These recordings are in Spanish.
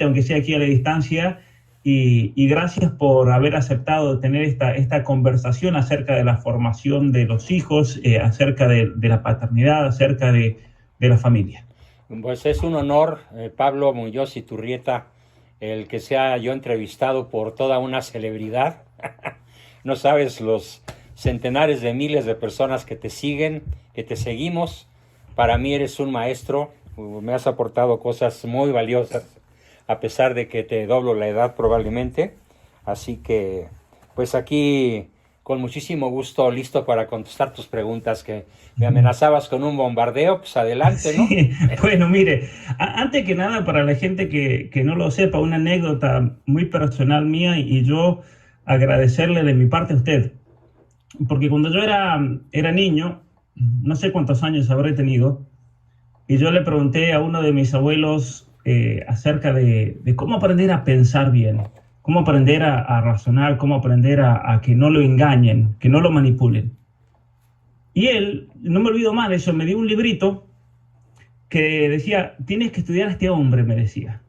aunque sea aquí a la distancia, y gracias por haber aceptado tener esta conversación acerca de la formación de los hijos, acerca de la paternidad, acerca de la familia. Pues es un honor, Pablo Muñoz y Turrieta, el que sea yo entrevistado por toda una celebridad. No sabes los centenares de miles de personas que te siguen, que te seguimos. Para mí eres un maestro, me has aportado cosas muy valiosas, a pesar de que te doblo la edad probablemente. Así que, pues aquí, con muchísimo gusto, listo para contestar tus preguntas, que me amenazabas con un bombardeo, pues adelante, ¿no? Sí, bueno, mire, antes que nada, para la gente que no lo sepa, una anécdota muy personal mía y yo agradecerle de mi parte a usted, porque cuando yo era niño, no sé cuántos años habré tenido, y yo le pregunté a uno de mis abuelos acerca de cómo aprender a pensar bien, cómo aprender a razonar, cómo aprender a que no lo engañen, que no lo manipulen. Y él, no me olvido más de eso, me dio un librito que decía, tienes que estudiar a este hombre, me decía.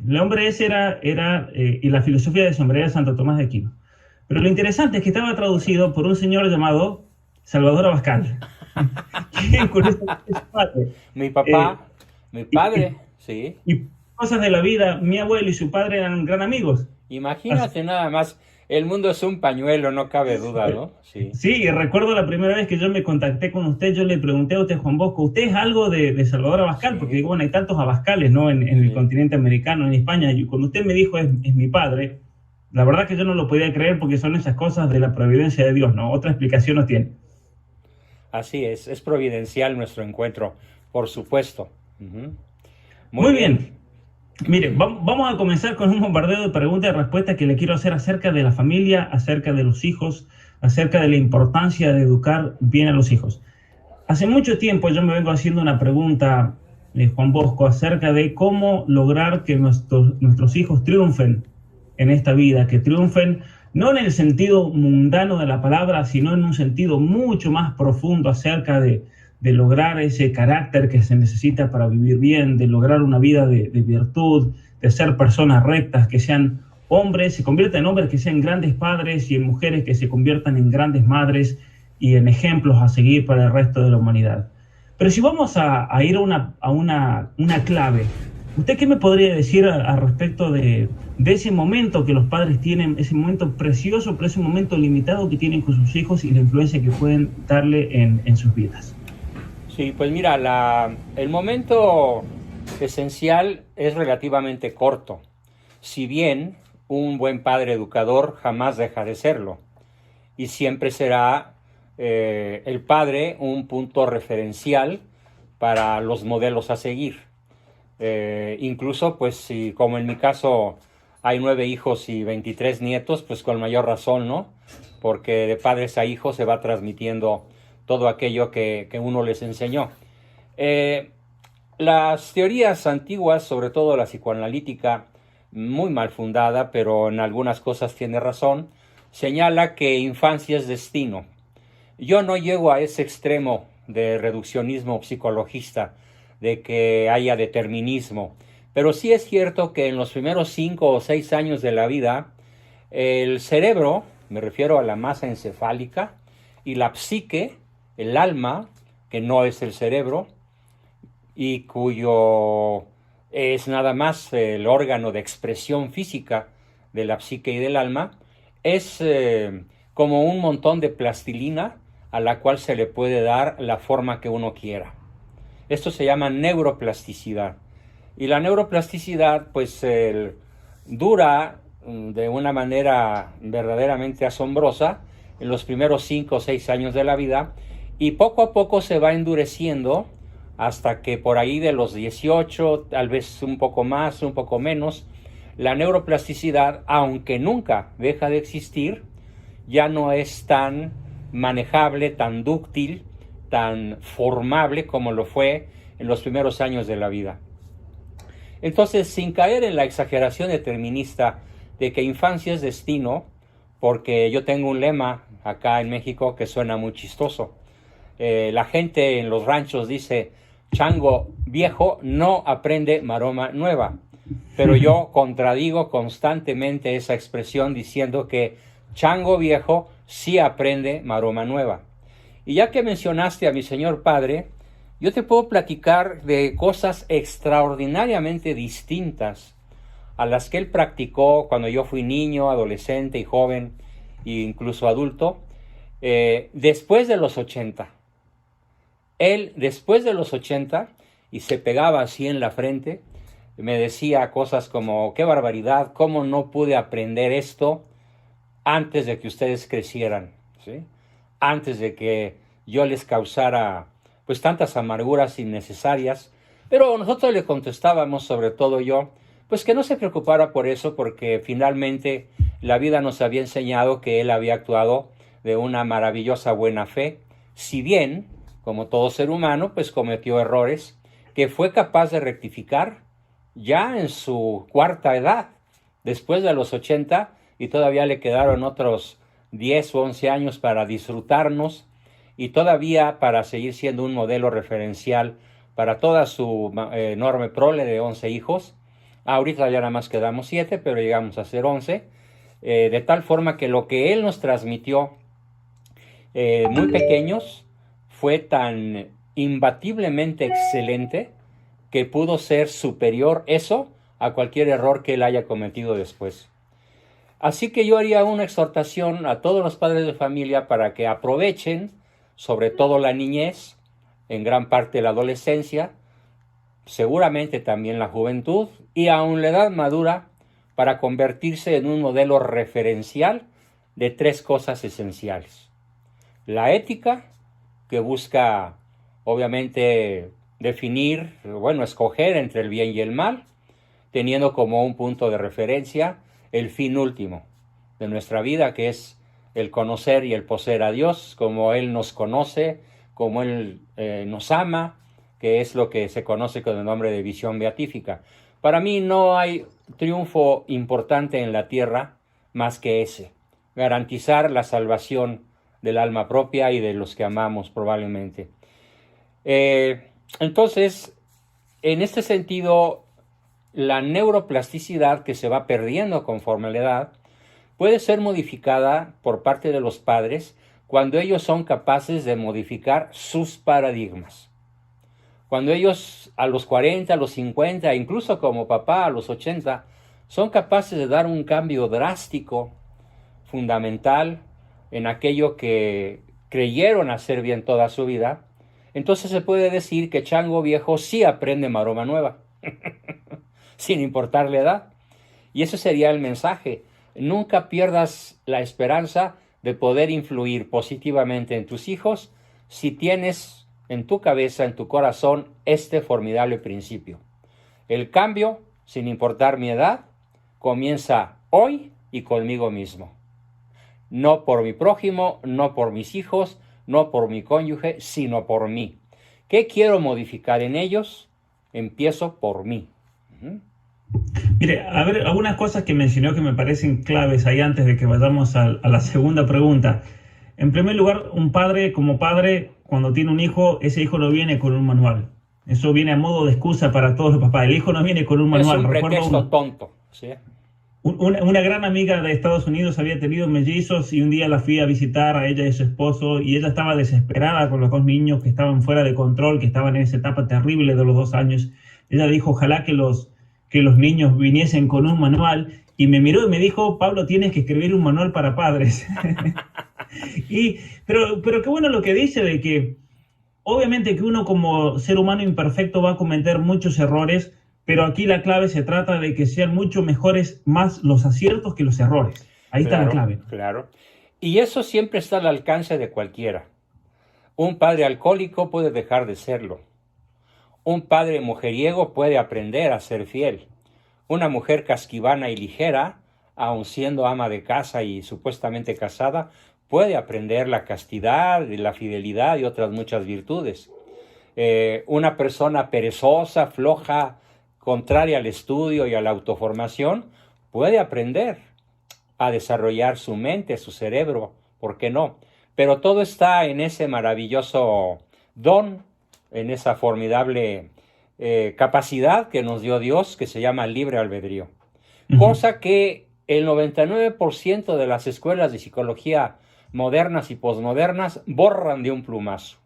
El hombre ese y la filosofía de ese hombre era Santo Tomás de Aquino. Pero lo interesante es que estaba traducido por un señor llamado Salvador Abascal, que curiosamente es su padre. Mi Eh, papá, mi y, y, padre, sí. y cosas de la vida, mi abuelo y su padre eran gran amigos. Así, Imagínate nada más, el mundo es un pañuelo, no cabe duda, ¿no? Sí, sí, recuerdo la primera vez que yo me contacté con usted, yo le pregunté a usted, Juan Bosco, ¿usted es algo de Salvador Abascal? Porque sí, digo, bueno, hay tantos Abascales, ¿no? En el sí. continente americano, en España. Y cuando usted me dijo, es mi padre, la verdad que yo no lo podía creer porque son esas cosas de la providencia de Dios, ¿no? Otra explicación no tiene. Así es providencial nuestro encuentro, por supuesto. Ujú. Muy Muy bien. bien. Mire, vamos a comenzar con un bombardeo de preguntas y respuestas que le quiero hacer acerca de la familia, acerca de los hijos, acerca de la importancia de educar bien a los hijos. Hace mucho tiempo yo me vengo haciendo una pregunta, Juan Bosco, acerca de cómo lograr que nuestros hijos triunfen en esta vida, que triunfen no en el sentido mundano de la palabra, sino en un sentido mucho más profundo acerca de lograr ese carácter que se necesita para vivir bien, de lograr una vida de virtud, de ser personas rectas, que sean hombres, se conviertan en hombres que sean grandes padres y en mujeres que se conviertan en grandes madres y en ejemplos a seguir para el resto de la humanidad. Pero si vamos a ir a una clave, ¿usted qué me podría decir al respecto de ese momento que los padres tienen, ese momento precioso, pero ese momento limitado que tienen con sus hijos y la influencia que pueden darle en sus vidas? Sí, pues mira, el momento esencial es relativamente corto. Si bien un buen padre educador jamás deja de serlo y siempre será el padre un punto referencial para los modelos a seguir. Incluso, pues, si como en mi caso hay 9 hijos y 23 nietos, pues con mayor razón, ¿no? Porque de padres a hijos se va transmitiendo todo aquello que uno les enseñó. Eh, las teorías antiguas, sobre todo la psicoanalítica, muy mal fundada, pero en algunas cosas tiene razón, señala que infancia es destino. Yo no llego a ese extremo de reduccionismo psicologista, de que haya determinismo, pero sí es cierto que en los primeros 5 o 6 años de la vida, el cerebro, me refiero a la masa encefálica, y la psique, el alma, que no es el cerebro, y cuyo es nada más el órgano de expresión física de la psique y del alma, es como un montón de plastilina a la cual se le puede dar la forma que uno quiera. Esto se llama neuroplasticidad. Y la neuroplasticidad pues dura de una manera verdaderamente asombrosa en los primeros 5 o 6 años de la vida y poco a poco se va endureciendo hasta que por ahí de los 18, tal vez un poco más, un poco menos, la neuroplasticidad, aunque nunca deja de existir, ya no es tan manejable, tan dúctil, tan formable como lo fue en los primeros años de la vida. Entonces, sin caer en la exageración determinista de que infancia es destino, porque yo tengo un lema acá en México que suena muy chistoso. La gente en los ranchos dice, chango viejo no aprende maroma nueva. Pero yo contradigo constantemente esa expresión diciendo que chango viejo sí aprende maroma nueva. Y ya que mencionaste a mi señor padre, yo te puedo platicar de cosas extraordinariamente distintas a las que él practicó cuando yo fui niño, adolescente y joven, e incluso adulto, después de los 80. Él, después de los 80, y se pegaba así en la frente, me decía cosas como, qué barbaridad, cómo no pude aprender esto antes de que ustedes crecieran, ¿sí? Antes de que yo les causara pues tantas amarguras innecesarias. Pero nosotros le contestábamos, sobre todo yo, pues que no se preocupara por eso, porque finalmente la vida nos había enseñado que él había actuado de una maravillosa buena fe, si bien, como todo ser humano, pues cometió errores que fue capaz de rectificar ya en su cuarta edad, después de los 80, y todavía le quedaron otros 10 o 11 años para disfrutarnos y todavía para seguir siendo un modelo referencial para toda su enorme prole de 11 hijos. Ahorita ya nada más quedamos 7, pero llegamos a ser 11, de tal forma que lo que él nos transmitió muy pequeños fue tan imbatiblemente excelente que pudo ser superior eso a cualquier error que él haya cometido después. Así que yo haría una exhortación a todos los padres de familia para que aprovechen, sobre todo la niñez, en gran parte la adolescencia, seguramente también la juventud y aún la edad madura, para convertirse en un modelo referencial de 3 cosas esenciales. La ética, que busca obviamente definir, escoger entre el bien y el mal, teniendo como un punto de referencia el fin último de nuestra vida, que es el conocer y el poseer a Dios, como Él nos conoce, como Él nos ama, que es lo que se conoce con el nombre de visión beatífica. Para mí no hay triunfo importante en la tierra más que ese, garantizar la salvación del alma propia y de los que amamos probablemente. Entonces, en este sentido, la neuroplasticidad que se va perdiendo conforme a la edad puede ser modificada por parte de los padres cuando ellos son capaces de modificar sus paradigmas. Cuando ellos a los 40, a los 50, incluso como papá a los 80, son capaces de dar un cambio drástico, fundamental, en aquello que creyeron hacer bien toda su vida, entonces se puede decir que chango viejo sí aprende maroma nueva, sin importar la edad. Y ese sería el mensaje. Nunca pierdas la esperanza de poder influir positivamente en tus hijos si tienes en tu cabeza, en tu corazón, este formidable principio. El cambio, sin importar mi edad, comienza hoy y conmigo mismo. No por mi prójimo, no por mis hijos, no por mi cónyuge, sino por mí. ¿Qué quiero modificar en ellos? Empiezo por mí. Mire, a ver, algunas cosas que mencionó que me parecen claves ahí antes de que vayamos a la segunda pregunta. En primer lugar, un padre como padre, cuando tiene un hijo, ese hijo no viene con un manual. Eso viene a modo de excusa para todos los papás. El hijo no viene con un manual. Es un pretexto tonto, ¿sí? Una gran amiga de Estados Unidos había tenido mellizos y un día la fui a visitar a ella y a su esposo y ella estaba desesperada con los 2 niños que estaban fuera de control, que estaban en esa etapa terrible de los 2 años. Ella dijo, ojalá que los niños viniesen con un manual, y me miró y me dijo, Pablo, tienes que escribir un manual para padres. Pero qué bueno lo que dice de que obviamente que uno como ser humano imperfecto va a cometer muchos errores, pero aquí la clave se trata de que sean mucho mejores más los aciertos que los errores. Ahí está la clave. Claro. Y eso siempre está al alcance de cualquiera. Un padre alcohólico puede dejar de serlo. Un padre mujeriego puede aprender a ser fiel. Una mujer casquivana y ligera, aun siendo ama de casa y supuestamente casada, puede aprender la castidad, la fidelidad y otras muchas virtudes. Una persona perezosa, floja, contraria al estudio y a la autoformación, puede aprender a desarrollar su mente, su cerebro, ¿por qué no? Pero todo está en ese maravilloso don, en esa formidable capacidad que nos dio Dios, que se llama libre albedrío. Cosa que el 99% de las escuelas de psicología modernas y posmodernas borran de un plumazo.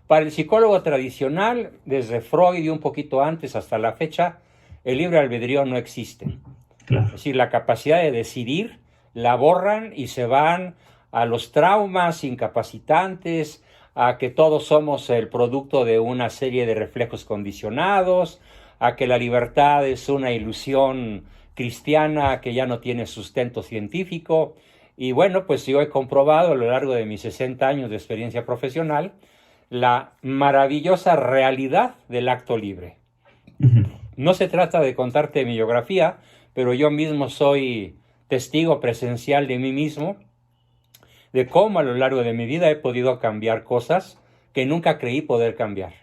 Para el psicólogo tradicional, desde Freud y un poquito antes hasta la fecha, el libre albedrío no existe. Claro. Es decir, la capacidad de decidir la borran y se van a los traumas incapacitantes, a que todos somos el producto de una serie de reflejos condicionados, a que la libertad es una ilusión cristiana que ya no tiene sustento científico. Y bueno, pues yo he comprobado a lo largo de mis 60 años de experiencia profesional la maravillosa realidad del acto libre. No se trata de contarte mi biografía, pero yo mismo soy testigo presencial de mí mismo, de cómo a lo largo de mi vida he podido cambiar cosas que nunca creí poder cambiar.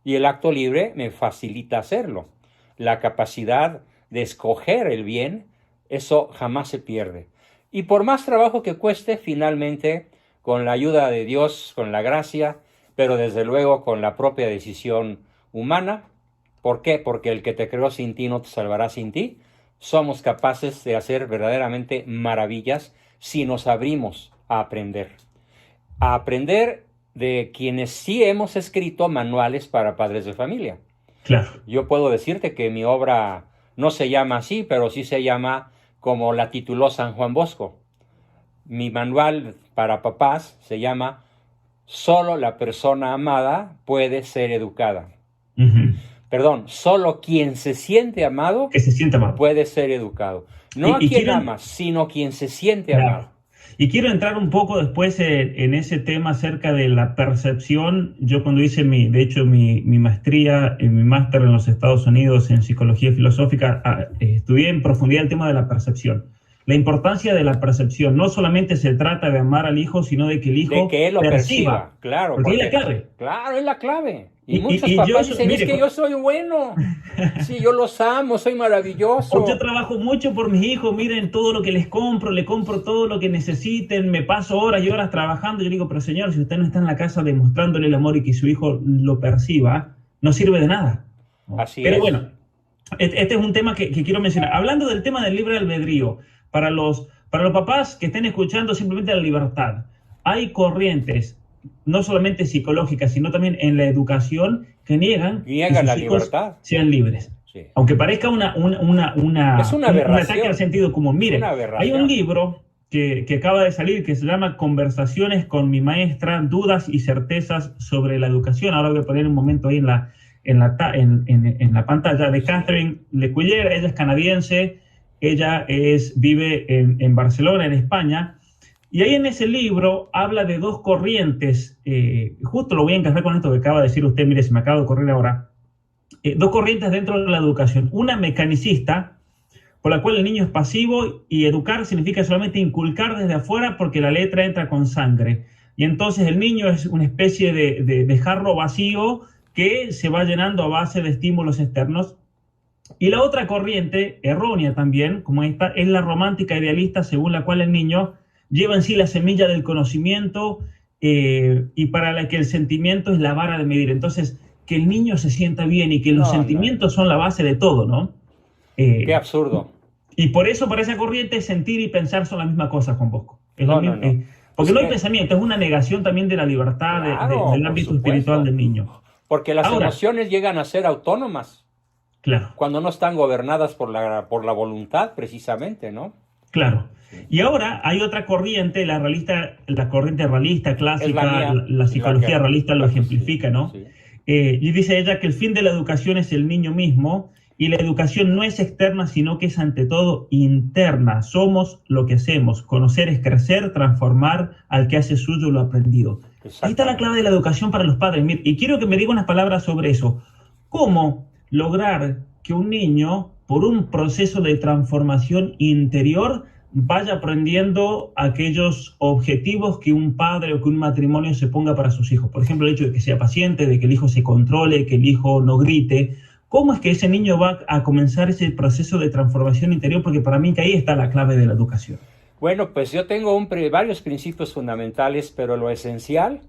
Y el acto libre me facilita hacerlo. La capacidad de escoger el bien, eso jamás se pierde. Y por más trabajo que cueste, finalmente, con la ayuda de Dios, con la gracia, pero desde luego con la propia decisión humana. ¿Por qué? Porque el que te creó sin ti no te salvará sin ti. Somos capaces de hacer verdaderamente maravillas si nos abrimos a aprender. A aprender de quienes sí hemos escrito manuales para padres de familia. Claro. Yo puedo decirte que mi obra no se llama así, pero sí se llama como la tituló San Juan Bosco. Mi manual para papás se llama Solo la persona amada puede ser educada. Perdón, solo quien se siente amado, que se siente amado puede ser educado. No a quien amas, sino quien se siente amado. Y quiero entrar un poco después en ese tema acerca de la percepción. Yo cuando hice mi maestría, mi máster en los Estados Unidos en psicología filosófica, estudié en profundidad el tema de la percepción. La importancia de la percepción. No solamente se trata de amar al hijo, sino de que el hijo él lo perciba. Claro, porque es la clave. Claro, es la clave. Y muchos papás dicen, mire, es que yo soy bueno. Sí, yo los amo, soy maravilloso. Yo trabajo mucho por mis hijos, miren todo lo que les compro, le compro todo lo que necesiten, me paso horas y horas trabajando. Yo digo, pero señor, si usted no está en la casa demostrándole el amor y que su hijo lo perciba, no sirve de nada. Así pero es. Bueno, este es un tema que quiero mencionar. Hablando del tema del libre albedrío, para los papás que estén escuchando simplemente la libertad, hay corrientes no solamente psicológicas, sino también en la educación, que niegan que sus la hijos libertad. Sean libres. Sí. Aunque parezca un ataque al sentido común. Mire, hay un libro que acaba de salir que se llama Conversaciones con mi maestra, dudas y certezas sobre la educación. Ahora voy a poner un momento ahí en la pantalla, de Catherine Lecuyer. Ella es canadiense, ella vive en Barcelona, en España. Y ahí en ese libro habla de dos corrientes, justo lo voy a encajar con esto que acaba de decir usted, mire, se me acaba de ocurrir ahora, dos corrientes dentro de la educación. Una mecanicista, por la cual el niño es pasivo y educar significa solamente inculcar desde afuera porque la letra entra con sangre. Y entonces el niño es una especie de jarro vacío que se va llenando a base de estímulos externos. Y la otra corriente, errónea también, como esta, es la romántica idealista, según la cual el niño lleva en sí la semilla del conocimiento y para la que el sentimiento es la vara de medir. Entonces, que el niño se sienta bien y que los sentimientos son la base de todo, ¿no? Qué absurdo. Y por eso, para esa corriente, sentir y pensar son la misma cosa, Juan Bosco. Porque no hay pensamiento, es una negación también de la libertad, del ámbito espiritual del niño. Porque las emociones llegan a ser autónomas. Claro. Cuando no están gobernadas por la voluntad, precisamente, ¿no? Claro. Y ahora hay otra corriente, la corriente realista clásica, la psicología realista lo ejemplifica, ¿no? Sí. Y dice ella que el fin de la educación es el niño mismo, y la educación no es externa, sino que es ante todo interna. Somos lo que hacemos. Conocer es crecer, transformar al que hace suyo lo aprendido. Ahí está la clave de la educación para los padres. Y quiero que me diga unas palabras sobre eso. ¿Cómo lograr que un niño, por un proceso de transformación interior, vaya aprendiendo aquellos objetivos que un padre o que un matrimonio se ponga para sus hijos? Por ejemplo, el hecho de que sea paciente, de que el hijo se controle, que el hijo no grite. ¿Cómo es que ese niño va a comenzar ese proceso de transformación interior? Porque para mí que ahí está la clave de la educación. Bueno, pues yo tengo varios principios fundamentales, pero lo esencial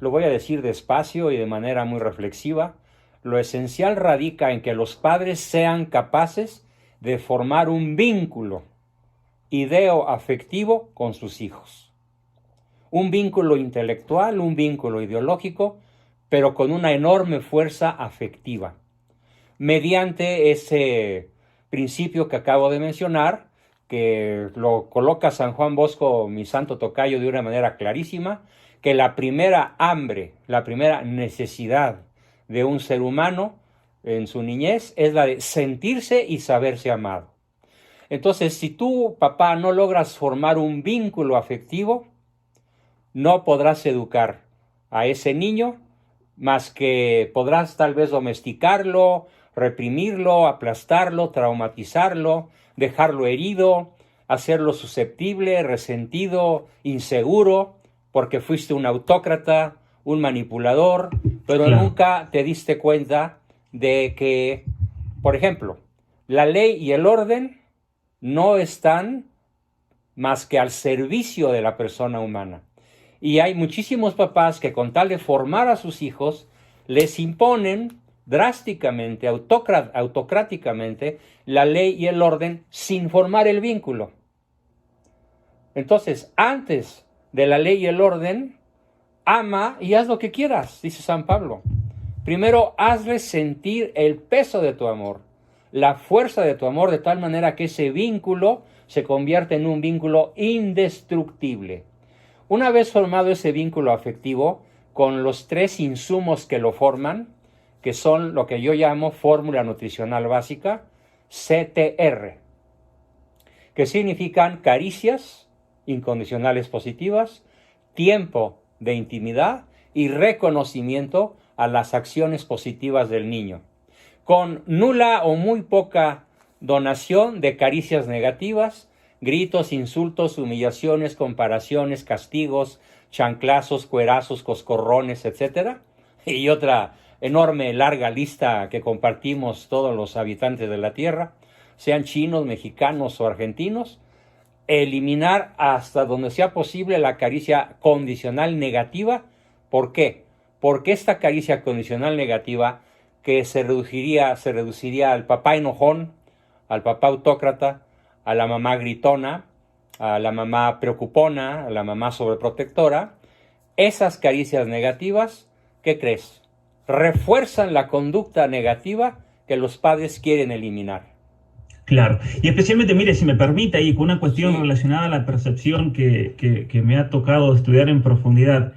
lo voy a decir despacio y de manera muy reflexiva, lo esencial radica en que los padres sean capaces de formar un vínculo ideo-afectivo con sus hijos. Un vínculo intelectual, un vínculo ideológico, pero con una enorme fuerza afectiva. Mediante ese principio que acabo de mencionar, que lo coloca San Juan Bosco, mi santo tocayo, de una manera clarísima, que la primera hambre, la primera necesidad de un ser humano en su niñez es la de sentirse y saberse amado. Entonces, si tú, papá, no logras formar un vínculo afectivo, no podrás educar a ese niño, más que podrás tal vez domesticarlo, reprimirlo, aplastarlo, traumatizarlo, dejarlo herido, hacerlo susceptible, resentido, inseguro, porque fuiste un autócrata, un manipulador, pero Claro. nunca te diste cuenta de que, por ejemplo, la ley y el orden no están más que al servicio de la persona humana. Y hay muchísimos papás que con tal de formar a sus hijos, les imponen drásticamente, autocráticamente, la ley y el orden sin formar el vínculo. Entonces, antes de la ley y el orden, ama y haz lo que quieras, dice San Pablo. Primero, hazle sentir el peso de tu amor, la fuerza de tu amor, de tal manera que ese vínculo se convierte en un vínculo indestructible. Una vez formado ese vínculo afectivo, con los 3 insumos que lo forman, que son lo que yo llamo fórmula nutricional básica, CTR, que significan caricias incondicionales positivas, tiempo de intimidad y reconocimiento a las acciones positivas del niño, con nula o muy poca donación de caricias negativas, gritos, insultos, humillaciones, comparaciones, castigos, chanclazos, cuerazos, coscorrones, etc. Y otra enorme, larga lista que compartimos todos los habitantes de la Tierra, sean chinos, mexicanos o argentinos. Eliminar hasta donde sea posible la caricia condicional negativa. ¿Por qué? Porque esta caricia condicional negativa que se reduciría al papá enojón, al papá autócrata, a la mamá gritona, a la mamá preocupona, a la mamá sobreprotectora, esas caricias negativas, ¿qué crees? Refuerzan la conducta negativa que los padres quieren eliminar. Claro, y especialmente, mire, si me permite, ahí con una cuestión Sí. relacionada a la percepción que me ha tocado estudiar en profundidad.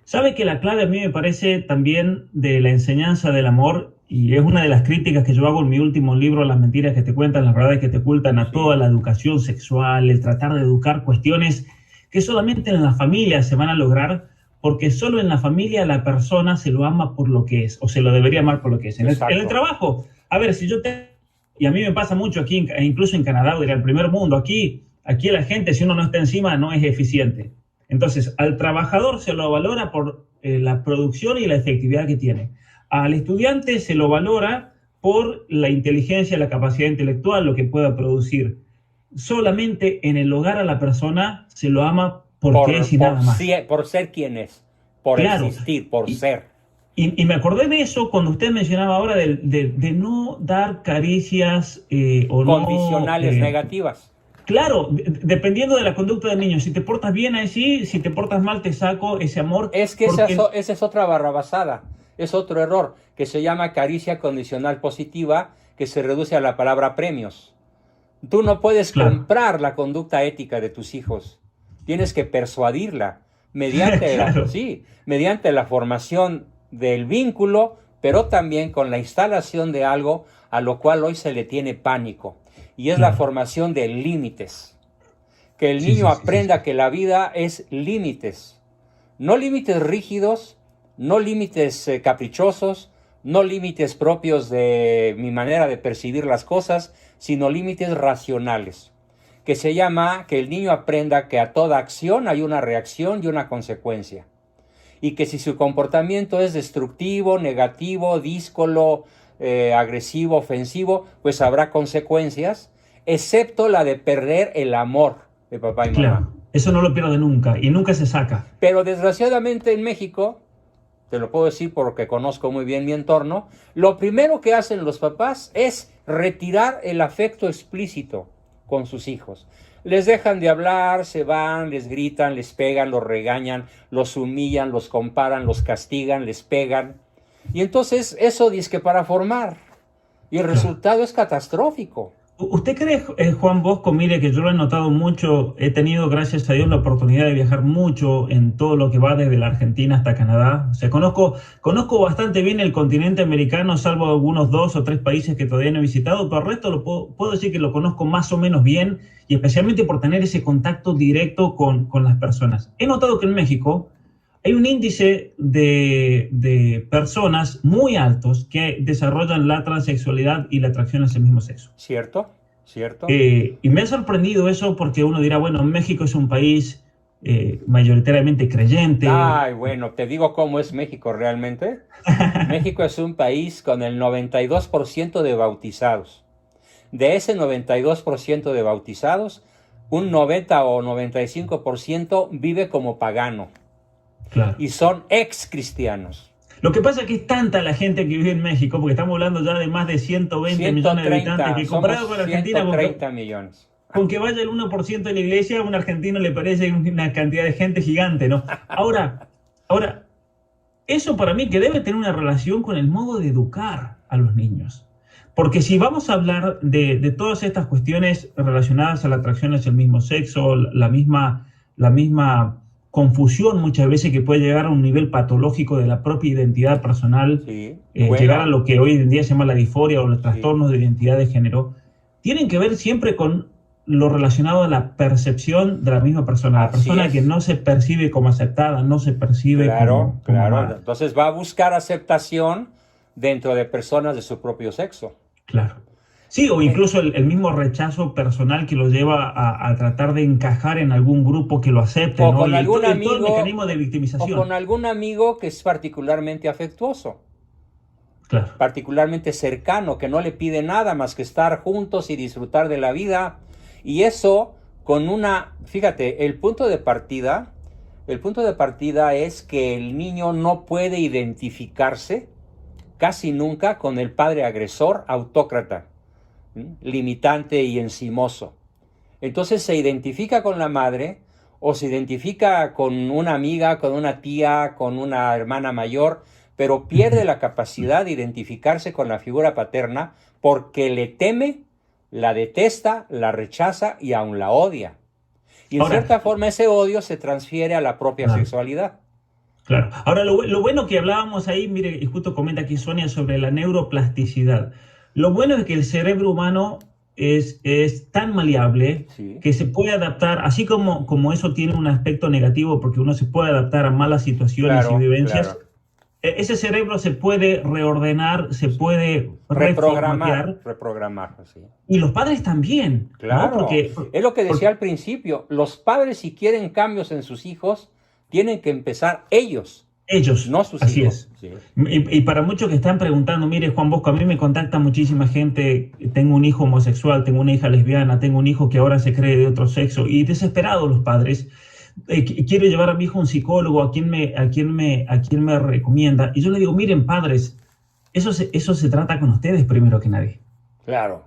Sabe que la clave a mí me parece también de la enseñanza del amor, y es una de las críticas que yo hago en mi último libro, Las mentiras que te cuentan, las verdades que te ocultan, a toda la educación sexual, el tratar de educar cuestiones que solamente en la familia se van a lograr, porque solo en la familia la persona se lo ama por lo que es, o se lo debería amar por lo que es. En el trabajo, a ver, si yo te... Y a mí me pasa mucho aquí, incluso en Canadá, o en el primer mundo, aquí la gente, si uno no está encima, no es eficiente. Entonces, al trabajador se lo valora por la producción y la efectividad que tiene. Al estudiante se lo valora por la inteligencia, la capacidad intelectual, lo que pueda producir. Solamente en el hogar a la persona se lo ama porque es y nada más. Por ser quien es, por existir, por ser. Y me acordé de eso cuando usted mencionaba ahora de no dar caricias condicionales negativas. Claro, dependiendo de la conducta del niño. Si te portas bien así, si te portas mal te saco ese amor. Es que esa es otra barrabasada, es otro error, que se llama caricia condicional positiva, que se reduce a la palabra premios. Tú no puedes comprar la conducta ética de tus hijos. Tienes que persuadirla mediante, mediante la formación del vínculo, pero también con la instalación de algo a lo cual hoy se le tiene pánico. Y es la formación de límites. Que el niño aprenda que la vida es límites. No límites rígidos, no límites caprichosos, no límites propios de mi manera de percibir las cosas, sino límites racionales. Que se llama que el niño aprenda que a toda acción hay una reacción y una consecuencia. Y que si su comportamiento es destructivo, negativo, díscolo, agresivo, ofensivo, pues habrá consecuencias, excepto la de perder el amor de papá y mamá. Claro, eso no lo pierde nunca y nunca se saca. Pero desgraciadamente en México te lo puedo decir porque conozco muy bien mi entorno, lo primero que hacen los papás es retirar el afecto explícito con sus hijos. Les dejan de hablar, se van, les gritan, les pegan, los regañan, los humillan, los comparan, los castigan, les pegan. Y entonces eso dice que para formar. Y el resultado es catastrófico. ¿Usted cree, Juan Bosco, mire que yo lo he notado mucho, he tenido, gracias a Dios, la oportunidad de viajar mucho en todo lo que va desde la Argentina hasta Canadá? O sea, conozco bastante bien el continente americano, salvo algunos 2 o 3 países que todavía no he visitado, pero el resto puedo decir que lo conozco más o menos bien, y especialmente por tener ese contacto directo con las personas. He notado que en México hay un índice de personas muy altos que desarrollan la transexualidad y la atracción hacia el mismo sexo. ¿Cierto? ¿Cierto? Y me ha sorprendido eso porque uno dirá, bueno, México es un país mayoritariamente creyente. Ay, bueno, te digo cómo es México realmente. México es un país con el 92% de bautizados. De ese 92% de bautizados, un 90 o 95% vive como pagano. Claro. Y son ex cristianos. Lo que pasa es que es tanta la gente que vive en México, porque estamos hablando ya de más de 120 millones de habitantes, que comparado con Argentina, 130 millones. Con que vaya el 1% de la iglesia, a un argentino le parece una cantidad de gente gigante, ¿no? Ahora, eso para mí que debe tener una relación con el modo de educar a los niños. Porque si vamos a hablar de todas estas cuestiones relacionadas a la atracción hacia el mismo sexo, la misma confusión muchas veces que puede llegar a un nivel patológico de la propia identidad personal, Sí, llegar a lo que hoy en día se llama la disforia o los trastornos de identidad de género, tienen que ver siempre con lo relacionado a la percepción de la misma persona. La persona que no se percibe como aceptada, no se percibe como amada. Entonces va a buscar aceptación dentro de personas de su propio sexo. Claro. Sí, o incluso el mismo rechazo personal que lo lleva a tratar de encajar en algún grupo que lo acepte, o ¿no? Con y algún todo amigo, el mecanismo de victimización. O con algún amigo que es particularmente afectuoso. Claro. Particularmente cercano, que no le pide nada más que estar juntos y disfrutar de la vida. Y eso fíjate, el punto de partida es que el niño no puede identificarse casi nunca con el padre agresor, autócrata, limitante y encimoso. Entonces se identifica con la madre o se identifica con una amiga, con una tía, con una hermana mayor, pero pierde la capacidad de identificarse con la figura paterna porque le teme, la detesta, la rechaza y aún la odia. Y en cierta forma ese odio se transfiere a la propia sexualidad. Claro. Ahora, lo bueno que hablábamos ahí, mire, y justo comenta aquí Sonia sobre la neuroplasticidad. Lo bueno es que el cerebro humano es tan maleable que se puede adaptar, así como eso tiene un aspecto negativo porque uno se puede adaptar a malas situaciones y vivencias. Claro. Ese cerebro se puede reordenar, se puede reprogramar. Sí. Y los padres también. Claro, ¿no? Porque es lo que decía al principio. Los padres, si quieren cambios en sus hijos, tienen que empezar ellos, no sus así hijos. Es. Sí. Y para muchos que están preguntando, mire, Juan Bosco, a mí me contacta muchísima gente, tengo un hijo homosexual, tengo una hija lesbiana, tengo un hijo que ahora se cree de otro sexo, y desesperados los padres, quiero llevar a mi hijo a un psicólogo, ¿a quién me recomienda? Y yo le digo, miren, padres, eso se trata con ustedes primero que nadie. Claro.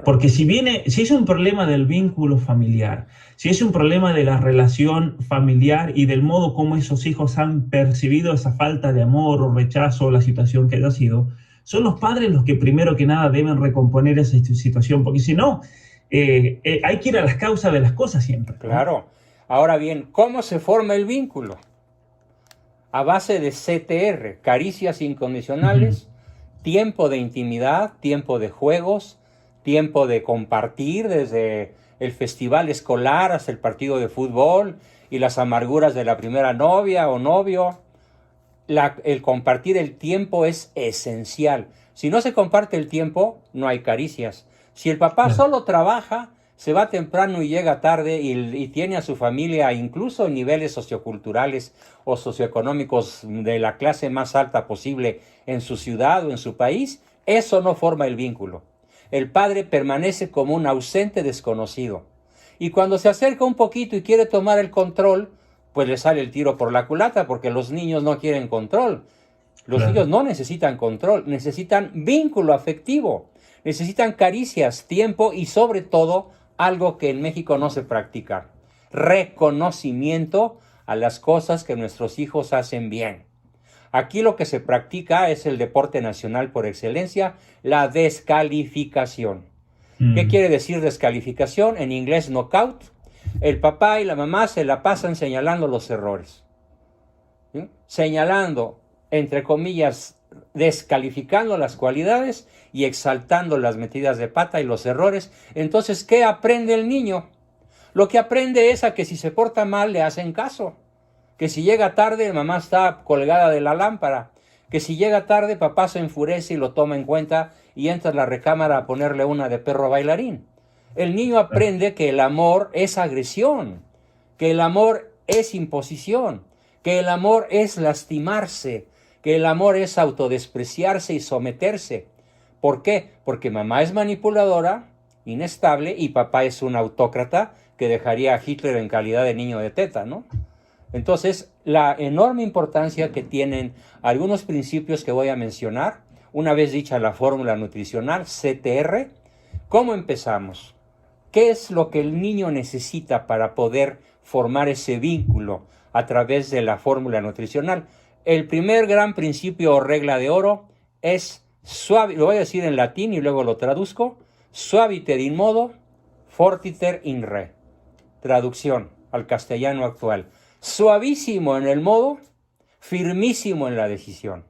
Porque si es un problema del vínculo familiar, si es un problema de la relación familiar y del modo como esos hijos han percibido esa falta de amor o rechazo o la situación que haya sido, son los padres los que primero que nada deben recomponer esa situación, porque si no, hay que ir a las causas de las cosas siempre, ¿no? Claro. Ahora bien, ¿cómo se forma el vínculo? A base de CTR, caricias incondicionales, tiempo de intimidad, tiempo de juegos, tiempo de compartir desde el festival escolar hasta el partido de fútbol y las amarguras de la primera novia o novio. El compartir el tiempo es esencial. Si no se comparte el tiempo, no hay caricias. Si el papá solo trabaja, se va temprano y llega tarde y tiene a su familia incluso en niveles socioculturales o socioeconómicos de la clase más alta posible en su ciudad o en su país, eso no forma el vínculo. El padre permanece como un ausente desconocido. Y cuando se acerca un poquito y quiere tomar el control, pues le sale el tiro por la culata porque los niños no quieren control. Los niños no necesitan control, necesitan vínculo afectivo, necesitan caricias, tiempo y sobre todo algo que en México no se practica: reconocimiento a las cosas que nuestros hijos hacen bien. Aquí lo que se practica es el deporte nacional por excelencia, la descalificación. ¿Qué quiere decir descalificación? En inglés, knockout. El papá y la mamá se la pasan señalando los errores, ¿sí? Señalando, entre comillas, descalificando las cualidades y exaltando las metidas de pata y los errores. Entonces, ¿qué aprende el niño? Lo que aprende es a que si se porta mal le hacen caso, que si llega tarde mamá está colgada de la lámpara, que si llega tarde papá se enfurece y lo toma en cuenta y entra a la recámara a ponerle una de perro bailarín. El niño aprende que el amor es agresión, que el amor es imposición, que el amor es lastimarse, que el amor es autodespreciarse y someterse. ¿Por qué? Porque mamá es manipuladora, inestable, y papá es un autócrata que dejaría a Hitler en calidad de niño de teta, ¿no? Entonces, la enorme importancia que tienen algunos principios que voy a mencionar, una vez dicha la fórmula nutricional, CTR. ¿Cómo empezamos? ¿Qué es lo que el niño necesita para poder formar ese vínculo a través de la fórmula nutricional? El primer gran principio o regla de oro es suave, lo voy a decir en latín y luego lo traduzco: suaviter in modo, fortiter in re. Traducción al castellano actual: suavísimo en el modo, firmísimo en la decisión.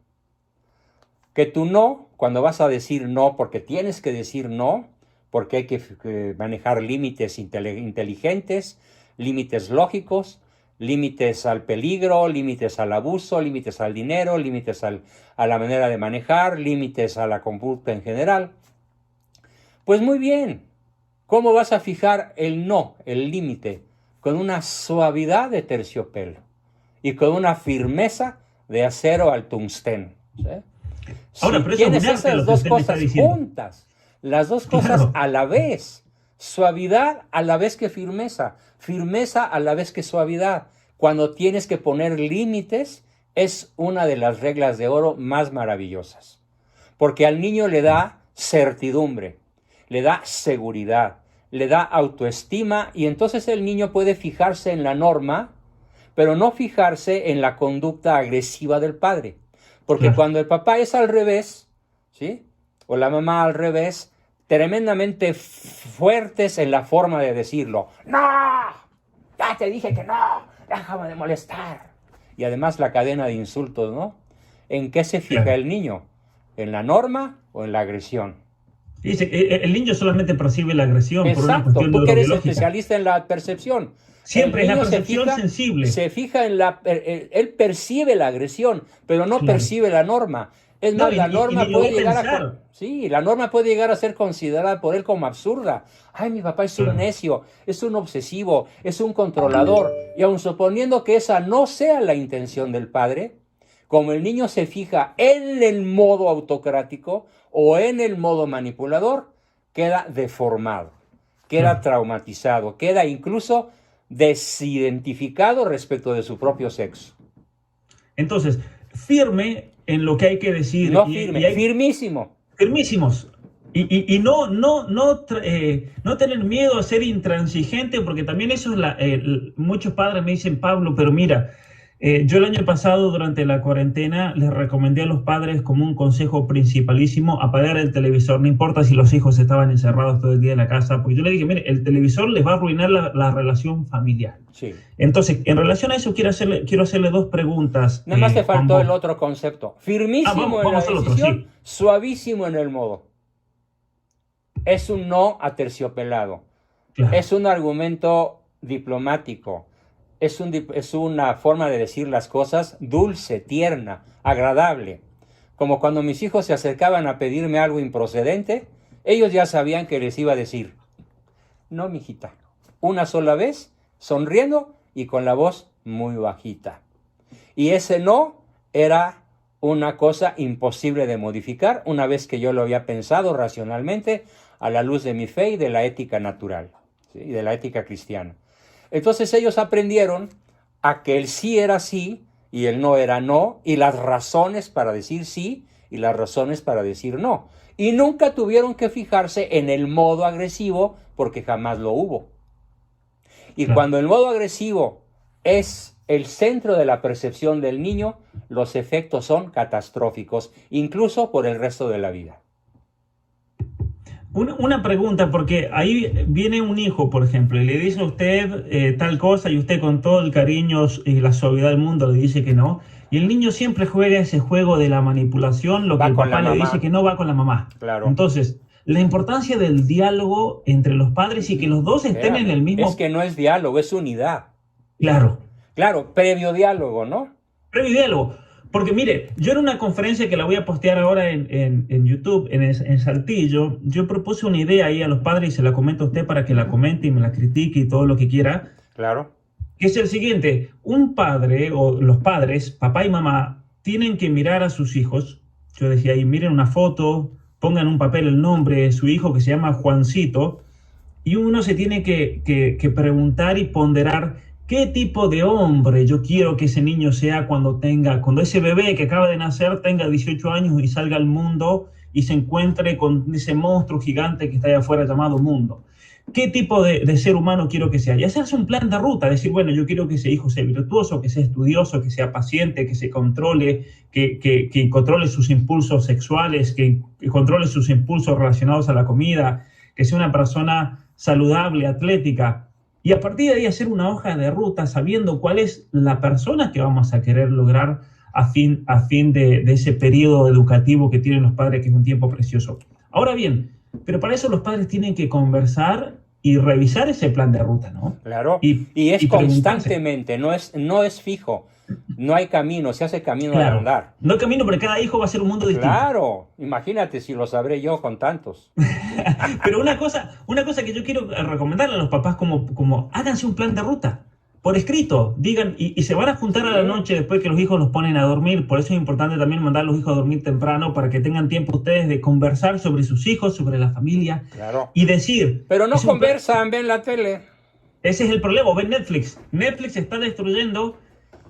Que tu no, cuando vas a decir no, porque tienes que decir no, porque hay que manejar límites inteligentes, límites lógicos, límites al peligro, límites al abuso, límites al dinero, límites a la manera de manejar, límites a la conducta en general. Pues muy bien, ¿cómo vas a fijar el no, el límite? Con una suavidad de terciopelo y con una firmeza de acero al tungstén, ¿sí? Ahora, si tienes esas dos cosas juntas, las dos cosas a la vez, suavidad a la vez que firmeza, firmeza a la vez que suavidad, cuando tienes que poner límites, es una de las reglas de oro más maravillosas, porque al niño le da certidumbre, le da seguridad, le da autoestima, y entonces el niño puede fijarse en la norma, pero no fijarse en la conducta agresiva del padre. Porque cuando el papá es al revés, ¿sí? O la mamá al revés, tremendamente fuertes en la forma de decirlo. ¡No! Ya te dije que no, déjame de molestar. Y además la cadena de insultos, ¿no? ¿En qué se fija el niño? ¿En la norma o en la agresión? Dice, el niño solamente percibe la agresión. Exacto, por una tú que eres neurobiológica. especialista en la percepción. Siempre es la percepción se sensible. Se fija en él percibe la agresión, pero no percibe la norma. Es más, la norma puede llegar la norma puede llegar a ser considerada por él como absurda. Ay, mi papá es un necio, es un obsesivo, es un controlador. Y aun suponiendo que esa no sea la intención del padre, como el niño se fija en el modo autocrático o en el modo manipulador, queda deformado, queda traumatizado, queda incluso desidentificado respecto de su propio sexo. Entonces, firme en lo que hay que decir. No firme, firmísimo. Firmísimos. Y no tener miedo a ser intransigente, porque también eso es muchos padres me dicen, Pablo, pero mira, yo el año pasado durante la cuarentena les recomendé a los padres como un consejo principalísimo apagar el televisor, no importa si los hijos estaban encerrados todo el día en la casa, porque yo le dije, mire, el televisor les va a arruinar la relación familiar. Sí. Entonces, en relación a eso, quiero hacerle dos preguntas. Nada más te faltó el otro concepto. Firmísimo en la decisión, sí. Suavísimo en el modo. Es un no aterciopelado. Claro. Es un argumento diplomático. Es una forma de decir las cosas dulce, tierna, agradable. Como cuando mis hijos se acercaban a pedirme algo improcedente, ellos ya sabían que les iba a decir, no, mijita, una sola vez, sonriendo y con la voz muy bajita. Y ese no era una cosa imposible de modificar una vez que yo lo había pensado racionalmente a la luz de mi fe y de la ética natural, ¿sí? Y de la ética cristiana. Entonces ellos aprendieron a que el sí era sí y el no era no, y las razones para decir sí y las razones para decir no. Y nunca tuvieron que fijarse en el modo agresivo porque jamás lo hubo. Y Claro. cuando el modo agresivo es el centro de la percepción del niño, los efectos son catastróficos, incluso por el resto de la vida. Una pregunta, porque ahí viene un hijo, por ejemplo, y le dice a usted tal cosa y usted con todo el cariño y la suavidad del mundo le dice que no. Y el niño siempre juega ese juego de la manipulación, lo que Va el con la papá le mamá. dice que no va con la mamá. Claro. Entonces, la importancia del diálogo entre los padres y que los dos estén en el Espérame, mismo... es que no es diálogo, es unidad. Claro, Claro, previo diálogo, ¿no? previo diálogo. Porque mire, yo en una conferencia que la voy a postear ahora en YouTube, en Saltillo, yo propuse una idea ahí a los padres y se la comento a usted para que la comente y me la critique y todo lo que quiera, Claro. que es el siguiente: un padre o los padres, papá y mamá, tienen que mirar a sus hijos. Yo decía ahí, miren una foto, pongan un papel el nombre de su hijo que se llama Juancito, y uno se tiene que preguntar y ponderar qué tipo de hombre yo quiero que ese niño sea cuando ese bebé que acaba de nacer tenga 18 años y salga al mundo y se encuentre con ese monstruo gigante que está allá afuera llamado mundo. ¿Qué tipo de ser humano quiero que sea? Y hacerse un plan de ruta, decir, bueno, yo quiero que ese hijo sea virtuoso, que sea estudioso, que sea paciente, que se controle, que controle sus impulsos sexuales, que controle sus impulsos relacionados a la comida, que sea una persona saludable, atlética, y a partir de ahí hacer una hoja de ruta sabiendo cuál es la persona que vamos a querer lograr a fin de ese periodo educativo que tienen los padres, que es un tiempo precioso. Ahora bien, pero para eso los padres tienen que conversar y revisar ese plan de ruta, ¿no? Claro. Y Y es preguntarse. constantemente, no es fijo. No hay camino, se hace camino al Claro, andar. no hay camino, pero cada hijo va a ser un mundo distinto. Claro, imagínate si lo sabré yo con tantos. Pero una cosa que yo quiero recomendarle a los papás, como háganse un plan de ruta por escrito, digan, y se van a juntar a la noche después que los hijos los ponen a dormir. Por eso es importante también mandar a los hijos a dormir temprano, para que tengan tiempo ustedes de conversar sobre sus hijos, sobre la familia, Claro. y decir, Pero no es un plan. conversan, ven la tele. Ese es el problema. Ven Netflix. Netflix está destruyendo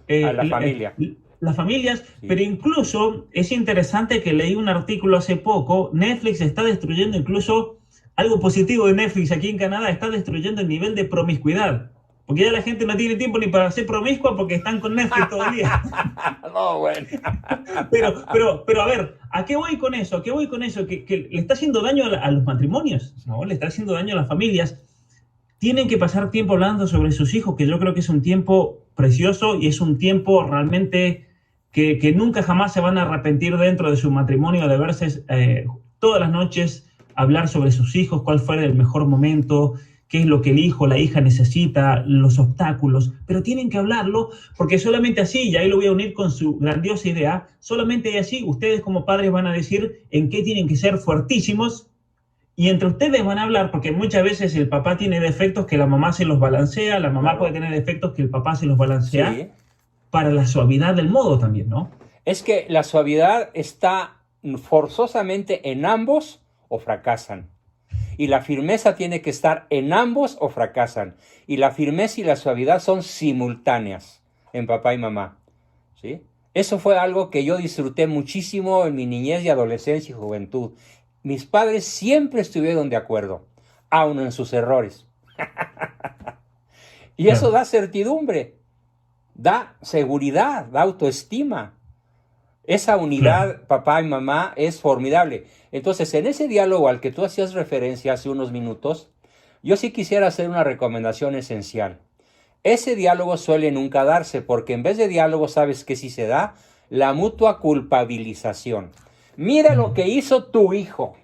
A la familia. las familias, Sí. pero incluso es interesante que leí un artículo hace poco. Netflix está destruyendo incluso algo positivo de Netflix aquí en Canadá, está destruyendo el nivel de promiscuidad. Porque ya la gente no tiene tiempo ni para ser promiscua porque están con Netflix todo el día. No, bueno. Pero a ver, ¿a qué voy con eso? ¿A qué voy con eso? Que le está haciendo daño a los matrimonios, ¿no? Le está haciendo daño a las familias. Tienen que pasar tiempo hablando sobre sus hijos, que yo creo que es un tiempo precioso y es un tiempo realmente que nunca jamás se van a arrepentir dentro de su matrimonio de verse todas las noches hablar sobre sus hijos, cuál fue el mejor momento, qué es lo que el hijo, la hija necesita, los obstáculos, pero tienen que hablarlo, porque solamente así, y ahí lo voy a unir con su grandiosa idea, solamente así ustedes como padres van a decir en qué tienen que ser fuertísimos. Y entre ustedes van a hablar, porque muchas veces el papá tiene defectos que la mamá se los balancea, la mamá Claro. puede tener defectos que el papá se los balancea, Sí. para la suavidad del modo también, ¿no? Es que la suavidad está forzosamente en ambos o fracasan. Y la firmeza tiene que estar en ambos o fracasan. Y la firmeza y la suavidad son simultáneas en papá y mamá. ¿Sí? Eso fue algo que yo disfruté muchísimo en mi niñez y adolescencia y juventud. Mis padres siempre estuvieron de acuerdo, aun en sus errores. Y eso da certidumbre, da seguridad, da autoestima. Esa unidad, papá y mamá, es formidable. Entonces, en ese diálogo al que tú hacías referencia hace unos minutos, yo sí quisiera hacer una recomendación esencial. Ese diálogo suele nunca darse, porque en vez de diálogo, ¿sabes qué sí se da? La mutua culpabilización. Mira lo que hizo tu hijo.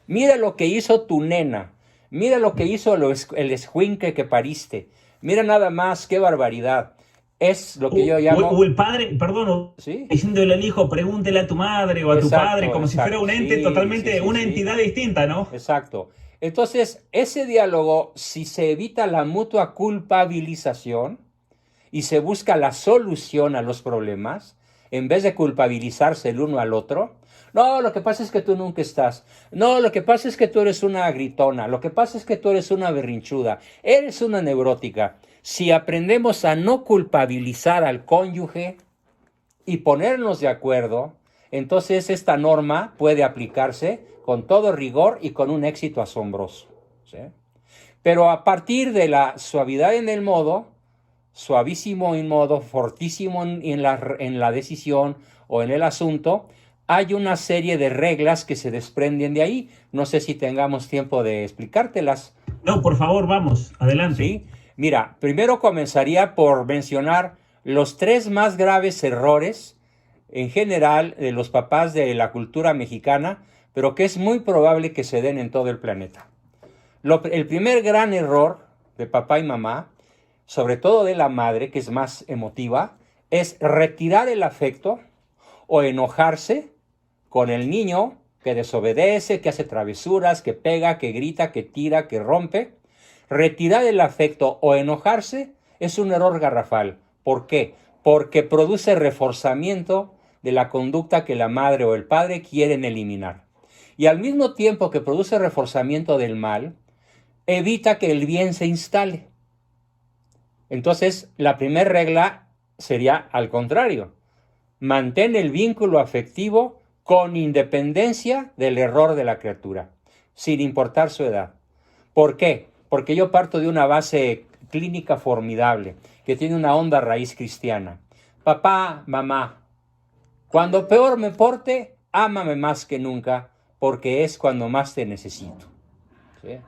Mira lo que hizo tu nena. Mira lo que hizo el escuincle que pariste. Mira nada más, qué barbaridad. Es lo que yo llamo... O el padre, perdón, ¿Sí? diciéndole al hijo, pregúntele a tu madre o a tu padre, como si fuera un ente Sí, totalmente, sí, sí, una sí. entidad distinta, ¿no? Exacto. Entonces, ese diálogo, si se evita la mutua culpabilización y se busca la solución a los problemas, en vez de culpabilizarse el uno al otro, no, lo que pasa es que tú nunca estás. No, lo que pasa es que tú eres una gritona. Lo que pasa es que tú eres una berrinchuda. Eres una neurótica. Si aprendemos a no culpabilizar al cónyuge, y ponernos de acuerdo, entonces esta norma puede aplicarse con todo rigor y con un éxito asombroso, ¿sí? Pero a partir de la suavidad en el modo, suavísimo en modo, fortísimo en la decisión o en el asunto, hay una serie de reglas que se desprenden de ahí. No sé si tengamos tiempo de explicártelas. No, por favor, vamos, adelante. ¿Sí? Mira, primero comenzaría por mencionar los 3 más graves errores en general de los papás de la cultura mexicana, pero que es muy probable que se den en todo el planeta. El primer gran error de papá y mamá, sobre todo de la madre, que es más emotiva, es retirar el afecto o enojarse con el niño que desobedece, que hace travesuras, que pega, que grita, que tira, que rompe. Retirar el afecto o enojarse es un error garrafal. ¿Por qué? Porque produce reforzamiento de la conducta que la madre o el padre quieren eliminar. Y al mismo tiempo que produce reforzamiento del mal, evita que el bien se instale. Entonces, la primera regla sería al contrario. Mantén el vínculo afectivo con independencia del error de la criatura, sin importar su edad. ¿Por qué? Porque yo parto de una base clínica formidable, que tiene una honda raíz cristiana. Papá, mamá, cuando peor me porte, ámame más que nunca, porque es cuando más te necesito. ¿Sí?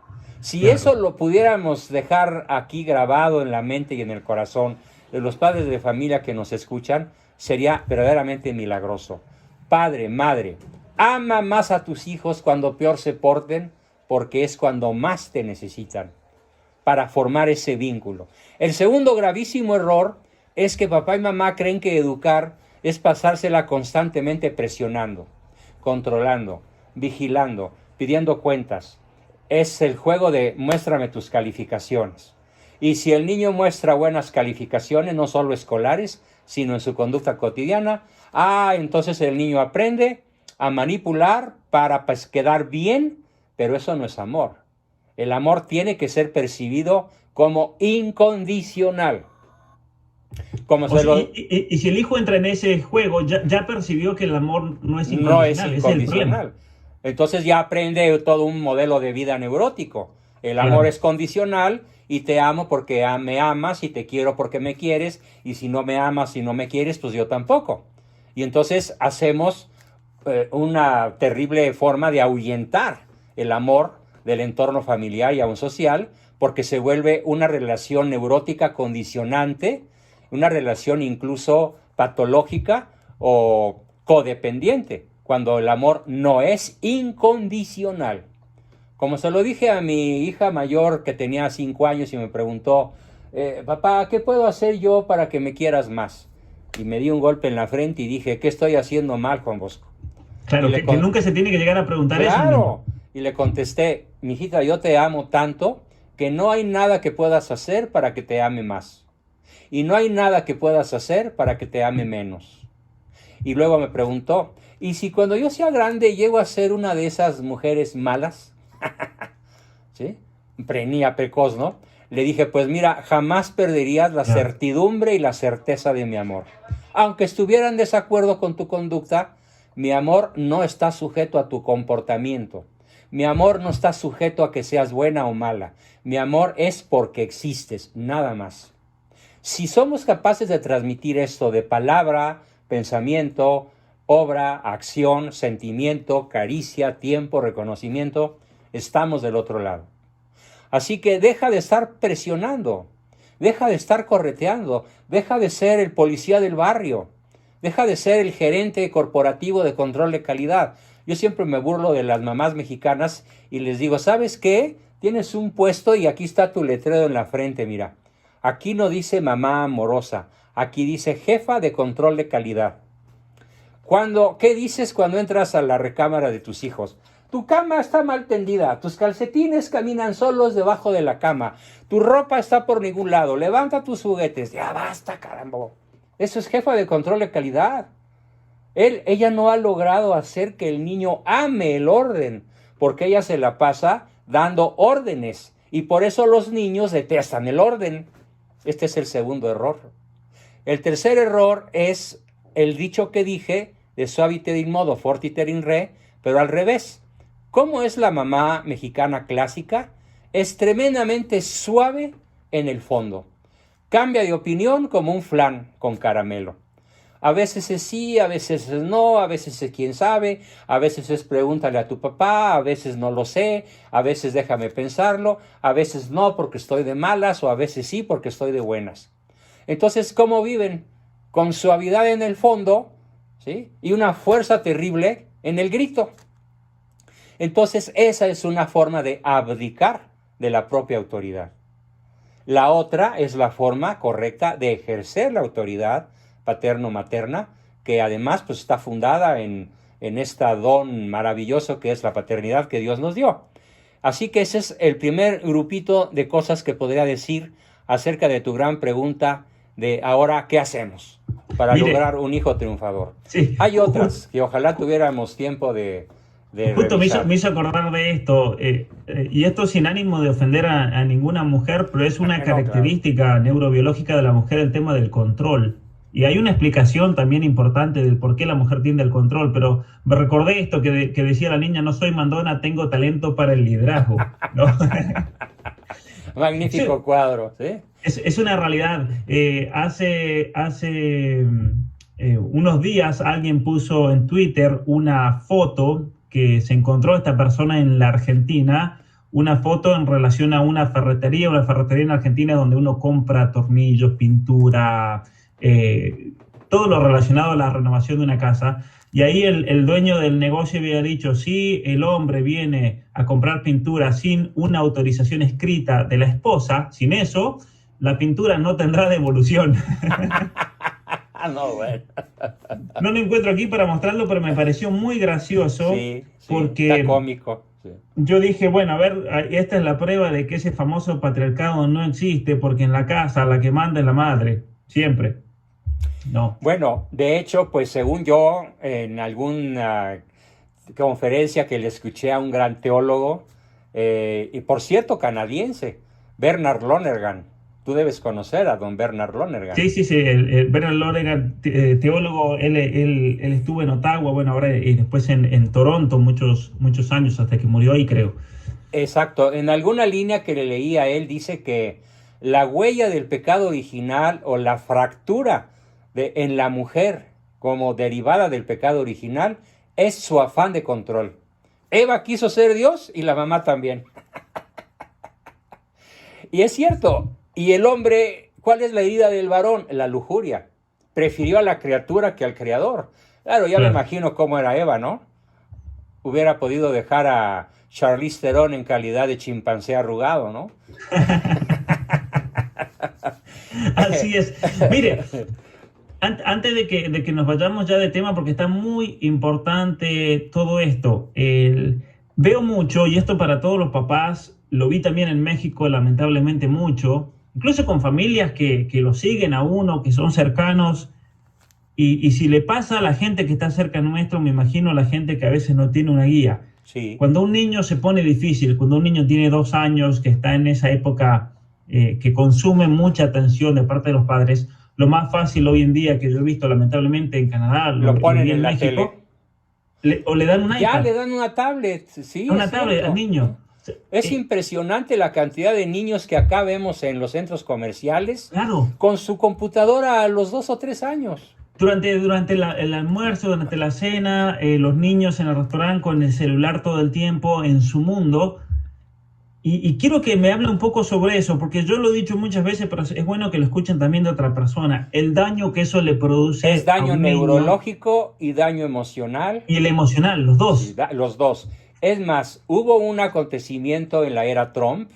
Si Claro. eso lo pudiéramos dejar aquí grabado en la mente y en el corazón de los padres de familia que nos escuchan, sería verdaderamente milagroso. Padre, madre, ama más a tus hijos cuando peor se porten, porque es cuando más te necesitan, para formar ese vínculo. El segundo gravísimo error es que papá y mamá creen que educar es pasársela constantemente presionando, controlando, vigilando, pidiendo cuentas. Es el juego de muéstrame tus calificaciones. Y si el niño muestra buenas calificaciones, no solo escolares, sino en su conducta cotidiana, entonces el niño aprende a manipular para quedar bien, pero eso no es amor. El amor tiene que ser percibido como incondicional. Y si el hijo entra en ese juego, ya percibió que el amor no es No es incondicional, ese es el problema. incondicional. Entonces ya aprende todo un modelo de vida neurótico. El amor Claro. es condicional y te amo porque me amas y te quiero porque me quieres, y si no me amas y no me quieres, pues yo tampoco. Y entonces hacemos una terrible forma de ahuyentar el amor del entorno familiar y aún social, porque se vuelve una relación neurótica condicionante, una relación incluso patológica o codependiente, cuando el amor no es incondicional. Como se lo dije a mi hija mayor que tenía 5 años y me preguntó, papá, ¿qué puedo hacer yo para que me quieras más? Y me di un golpe en la frente y dije, ¿qué estoy haciendo mal, Juan Bosco? Claro, que nunca se tiene que llegar a preguntar eso. Claro. Y le contesté, mijita, yo te amo tanto que no hay nada que puedas hacer para que te ame más. Y no hay nada que puedas hacer para que te ame menos. Y luego me preguntó, ¿y si cuando yo sea grande llego a ser una de esas mujeres malas? ¿Sí? Prenía precoz, ¿no? Le dije, pues mira, jamás perderías la certidumbre y la certeza de mi amor. Aunque estuviera en desacuerdo con tu conducta, mi amor no está sujeto a tu comportamiento. Mi amor no está sujeto a que seas buena o mala. Mi amor es porque existes, nada más. Si somos capaces de transmitir esto de palabra, pensamiento, obra, acción, sentimiento, caricia, tiempo, reconocimiento, estamos del otro lado. Así que deja de estar presionando, deja de estar correteando, deja de ser el policía del barrio, deja de ser el gerente corporativo de control de calidad. Yo siempre me burlo de las mamás mexicanas y les digo, ¿sabes qué? Tienes un puesto y aquí está tu letrero en la frente, mira. Aquí no dice mamá amorosa, aquí dice jefa de control de calidad. ¿Qué dices cuando entras a la recámara de tus hijos? Tu cama está mal tendida, tus calcetines caminan solos debajo de la cama, tu ropa está por ningún lado, levanta tus juguetes, ya basta, caramba. Eso es jefa de control de calidad. Ella no ha logrado hacer que el niño ame el orden, porque ella se la pasa dando órdenes, y por eso los niños detestan el orden. Este es el segundo error. El tercer error es el dicho que dije de suaviter in modo, fortiter in re, pero al revés. ¿Cómo es la mamá mexicana clásica? Es tremendamente suave en el fondo. Cambia de opinión como un flan con caramelo. A veces es sí, a veces es no, a veces es quién sabe, a veces es pregúntale a tu papá, a veces no lo sé, a veces déjame pensarlo, a veces no porque estoy de malas o a veces sí porque estoy de buenas. Entonces, ¿cómo viven? Con suavidad en el fondo, ¿sí? Y una fuerza terrible en el grito. Entonces, esa es una forma de abdicar de la propia autoridad. La otra es la forma correcta de ejercer la autoridad paterno-materna, que además pues, está fundada en este don maravilloso que es la paternidad que Dios nos dio. Así que ese es el primer grupito de cosas que podría decir acerca de tu gran pregunta de ahora, ¿qué hacemos para lograr un hijo triunfador? Sí, Hay otras que ojalá tuviéramos tiempo de justo revisar. me hizo acordar de esto, y esto sin ánimo de ofender a ninguna mujer, pero es una No, claro. característica neurobiológica de la mujer el tema del control. Y hay una explicación también importante del por qué la mujer tiende al control, pero me recordé esto que decía la niña, no soy mandona, tengo talento para el liderazgo, ¿no? Magnífico Sí, cuadro, ¿sí? es una realidad. Hace unos días alguien puso en Twitter una foto que se encontró esta persona en la Argentina, una foto en relación a una ferretería en Argentina donde uno compra tornillos, pintura, todo lo relacionado a la renovación de una casa. Y ahí el dueño del negocio había dicho, si el hombre viene a comprar pintura sin una autorización escrita de la esposa, sin eso, la pintura no tendrá devolución. No, bueno. No lo encuentro aquí para mostrarlo, pero me pareció muy gracioso Sí, está porque cómico. Sí. yo dije, bueno, a ver, esta es la prueba de que ese famoso patriarcado no existe porque en la casa la que manda es la madre, siempre. No. Bueno, de hecho, pues según yo, en alguna conferencia que le escuché a un gran teólogo, y por cierto, canadiense, Bernard Lonergan. Tú debes conocer a don Bernard Lonergan. Sí, el Bernard Lonergan, teólogo, él estuvo en Ottawa, bueno, ahora y después en Toronto muchos años hasta que murió ahí, creo. Exacto, en alguna línea que le leí a él dice que la huella del pecado original o la fractura en la mujer como derivada del pecado original es su afán de control. Eva quiso ser Dios y la mamá también. Y es cierto, y el hombre, ¿cuál es la herida del varón? La lujuria. Prefirió a la criatura que al creador. Claro, ya me imagino cómo era Eva, ¿no? Hubiera podido dejar a Charlize Theron en calidad de chimpancé arrugado, ¿no? Así es. Mire, antes de que nos vayamos ya de tema, porque está muy importante todo esto, veo mucho, y esto para todos los papás, lo vi también en México lamentablemente mucho, incluso con familias que lo siguen a uno, que son cercanos, y si le pasa a la gente que está cerca nuestro, me imagino a la gente que a veces no tiene una guía. Sí. Cuando un niño se pone difícil, cuando un niño tiene 2 años, que está en esa época que consume mucha atención de parte de los padres, lo más fácil hoy en día que yo he visto lamentablemente en Canadá, lo ponen vi en la México, tele. o le dan un Ya iPad. le dan una tablet, sí. Una tablet al niño. Es impresionante la cantidad de niños que acá vemos en los centros comerciales. Claro. Con su computadora a los 2 o 3 años. Durante el almuerzo, durante la cena, los niños en el restaurante con el celular todo el tiempo en su mundo. Y quiero que me hable un poco sobre eso, porque yo lo he dicho muchas veces, pero es bueno que lo escuchen también de otra persona. El daño que eso le produce. Es daño a un neurológico y daño emocional. Y el emocional, los dos. Sí, los dos. Es más, hubo un acontecimiento en la era Trump,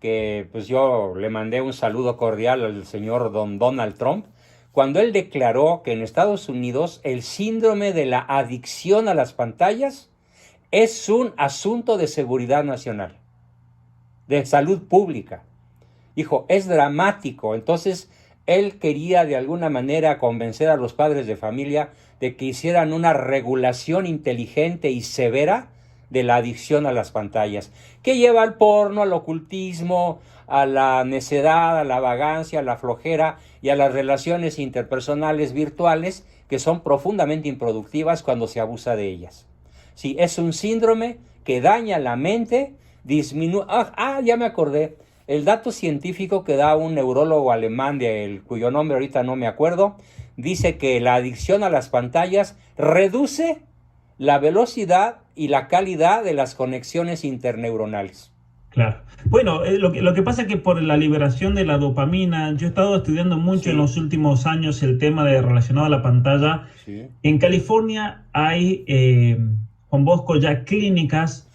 que pues yo le mandé un saludo cordial al señor don Donald Trump, cuando él declaró que en Estados Unidos el síndrome de la adicción a las pantallas es un asunto de seguridad nacional, de salud pública. Dijo, es dramático. Entonces, él quería de alguna manera convencer a los padres de familia de que hicieran una regulación inteligente y severa de la adicción a las pantallas, que lleva al porno, al ocultismo, a la necedad, a la vagancia, a la flojera y a las relaciones interpersonales virtuales que son profundamente improductivas cuando se abusa de ellas. Sí, es un síndrome que daña la mente, disminuye... ya me acordé. El dato científico que da un neurólogo alemán, cuyo nombre ahorita no me acuerdo, dice que la adicción a las pantallas reduce la velocidad y la calidad de las conexiones interneuronales. Claro. Bueno, lo que pasa es que por la liberación de la dopamina, yo he estado estudiando mucho en los últimos años el tema relacionado a la pantalla. Sí. En California hay, Juan Bosco, ya clínicas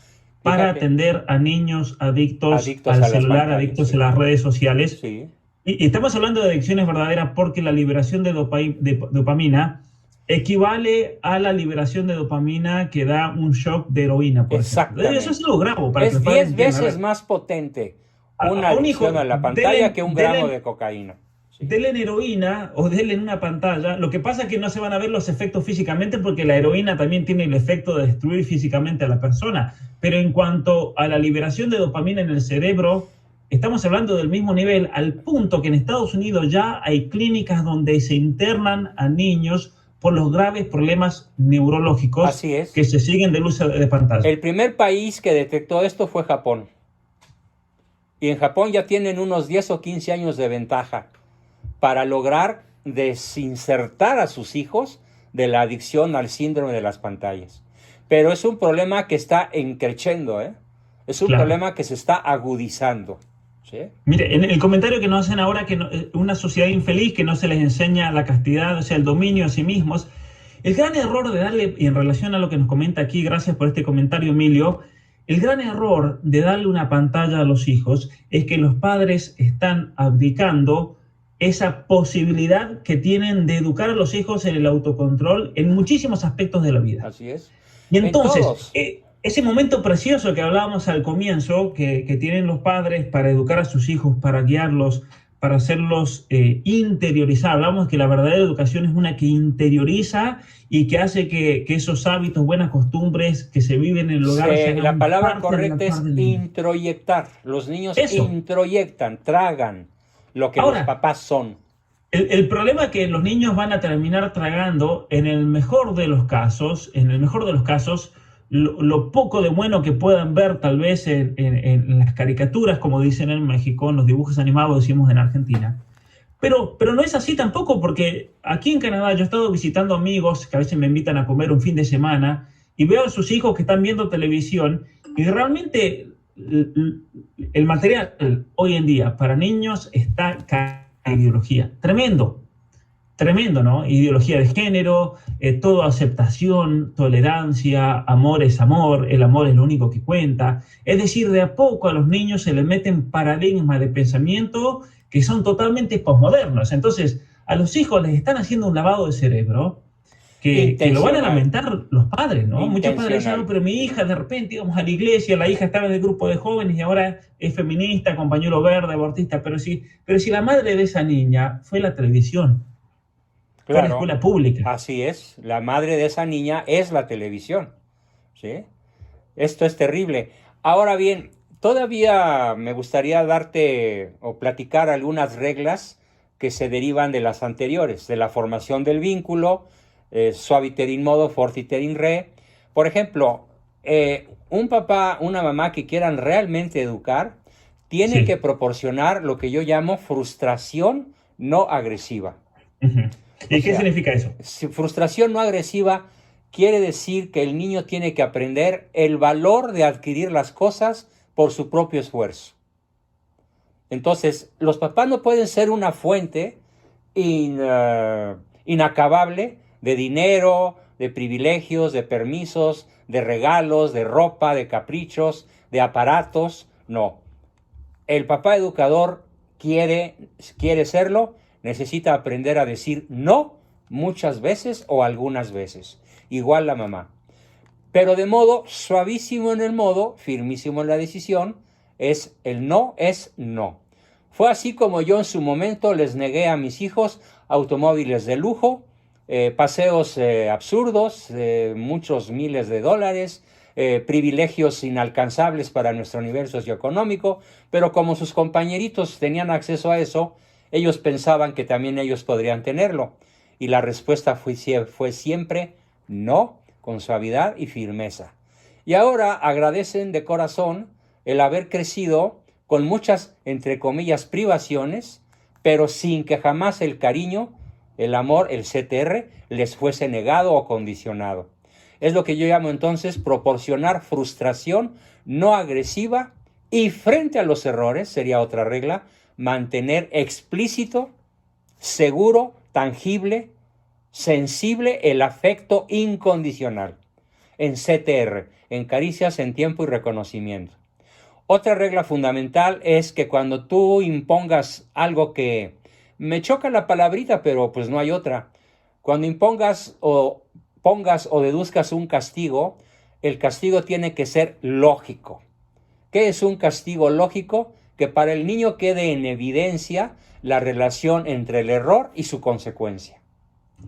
para atender a niños adictos al celular, adictos a las redes sociales. Sí. Y estamos hablando de adicciones verdaderas porque la liberación de dopamina equivale a la liberación de dopamina que da un shock de heroína, por ejemplo. Eso es algo grave. Es 10 veces más potente una adicción a la pantalla que un gramo de cocaína. Sí. Denle heroína o denle en una pantalla. Lo que pasa es que no se van a ver los efectos físicamente porque la heroína también tiene el efecto de destruir físicamente a la persona. Pero en cuanto a la liberación de dopamina en el cerebro, estamos hablando del mismo nivel, al punto que en Estados Unidos ya hay clínicas donde se internan a niños por los graves problemas neurológicos que se siguen del uso de pantalla. El primer país que detectó esto fue Japón. Y en Japón ya tienen unos 10 o 15 años de ventaja para lograr desinsertar a sus hijos de la adicción al síndrome de las pantallas. Pero es un problema que está creciendo, ¿eh? Es un problema que se está agudizando. ¿Sí? Mire, en el comentario que nos hacen ahora, que una sociedad infeliz que no se les enseña la castidad, o sea, el dominio a sí mismos. El gran error de darle, y en relación a lo que nos comenta aquí, gracias por este comentario, Emilio, el gran error de darle una pantalla a los hijos es que los padres están abdicando esa posibilidad que tienen de educar a los hijos en el autocontrol en muchísimos aspectos de la vida. Así es. Y entonces, ese momento precioso que hablábamos al comienzo, que tienen los padres para educar a sus hijos, para guiarlos, para hacerlos interiorizar. Hablamos que la verdadera educación es una que interioriza y que hace que esos hábitos, buenas costumbres que se viven en el hogar... la palabra correcta es introyectar. Los niños introyectan, tragan lo que los papás son. El problema es que los niños van a terminar tragando, en el mejor de los casos, lo poco de bueno que puedan ver tal vez en las caricaturas, como dicen en México, en los dibujos animados, decimos en Argentina. Pero no es así tampoco, porque aquí en Canadá yo he estado visitando amigos que a veces me invitan a comer un fin de semana y veo a sus hijos que están viendo televisión y realmente el material hoy en día para niños está ideología. Tremendo, ¿no? Ideología de género, todo aceptación, tolerancia, amor es amor, el amor es lo único que cuenta. Es decir, de a poco a los niños se les meten paradigmas de pensamiento que son totalmente posmodernos. Entonces, a los hijos les están haciendo un lavado de cerebro que lo van a lamentar los padres, ¿no? Muchos padres dicen, no, pero mi hija de repente íbamos a la iglesia, la hija estaba en el grupo de jóvenes y ahora es feminista, con pañuelo verde, abortista, pero si la madre de esa niña fue la televisión, fue la escuela pública. Así es, la madre de esa niña es la televisión, ¿sí? Esto es terrible. Ahora bien, todavía me gustaría darte o platicar algunas reglas que se derivan de las anteriores, de la formación del vínculo, suaviter in modo, fortiter in re. Por ejemplo, un papá, una mamá que quieran realmente educar, tiene que proporcionar lo que yo llamo frustración no agresiva. Uh-huh. ¿Y qué significa eso? Frustración no agresiva quiere decir que el niño tiene que aprender el valor de adquirir las cosas por su propio esfuerzo. Entonces, los papás no pueden ser una fuente inacabable de dinero, de privilegios, de permisos, de regalos, de ropa, de caprichos, de aparatos. No. El papá educador quiere serlo, necesita aprender a decir no muchas veces o algunas veces. Igual la mamá. Pero de modo suavísimo en el modo, firmísimo en la decisión, el no es no. Fue así como yo en su momento les negué a mis hijos automóviles de lujo, paseos absurdos, muchos miles de dólares, privilegios inalcanzables para nuestro nivel socioeconómico, pero como sus compañeritos tenían acceso a eso, ellos pensaban que también ellos podrían tenerlo. Y la respuesta fue siempre no, con suavidad y firmeza. Y ahora agradecen de corazón el haber crecido con muchas, entre comillas, privaciones, pero sin que jamás el cariño, el amor, el CTR, les fuese negado o condicionado. Es lo que yo llamo entonces proporcionar frustración no agresiva y frente a los errores, sería otra regla, mantener explícito, seguro, tangible, sensible el afecto incondicional. En CTR, en caricias, en tiempo y reconocimiento. Otra regla fundamental es que cuando tú impongas algo que me choca la palabrita, pero pues no hay otra. Cuando impongas o pongas o deduzcas un castigo, el castigo tiene que ser lógico. ¿Qué es un castigo lógico? Que para el niño quede en evidencia la relación entre el error y su consecuencia.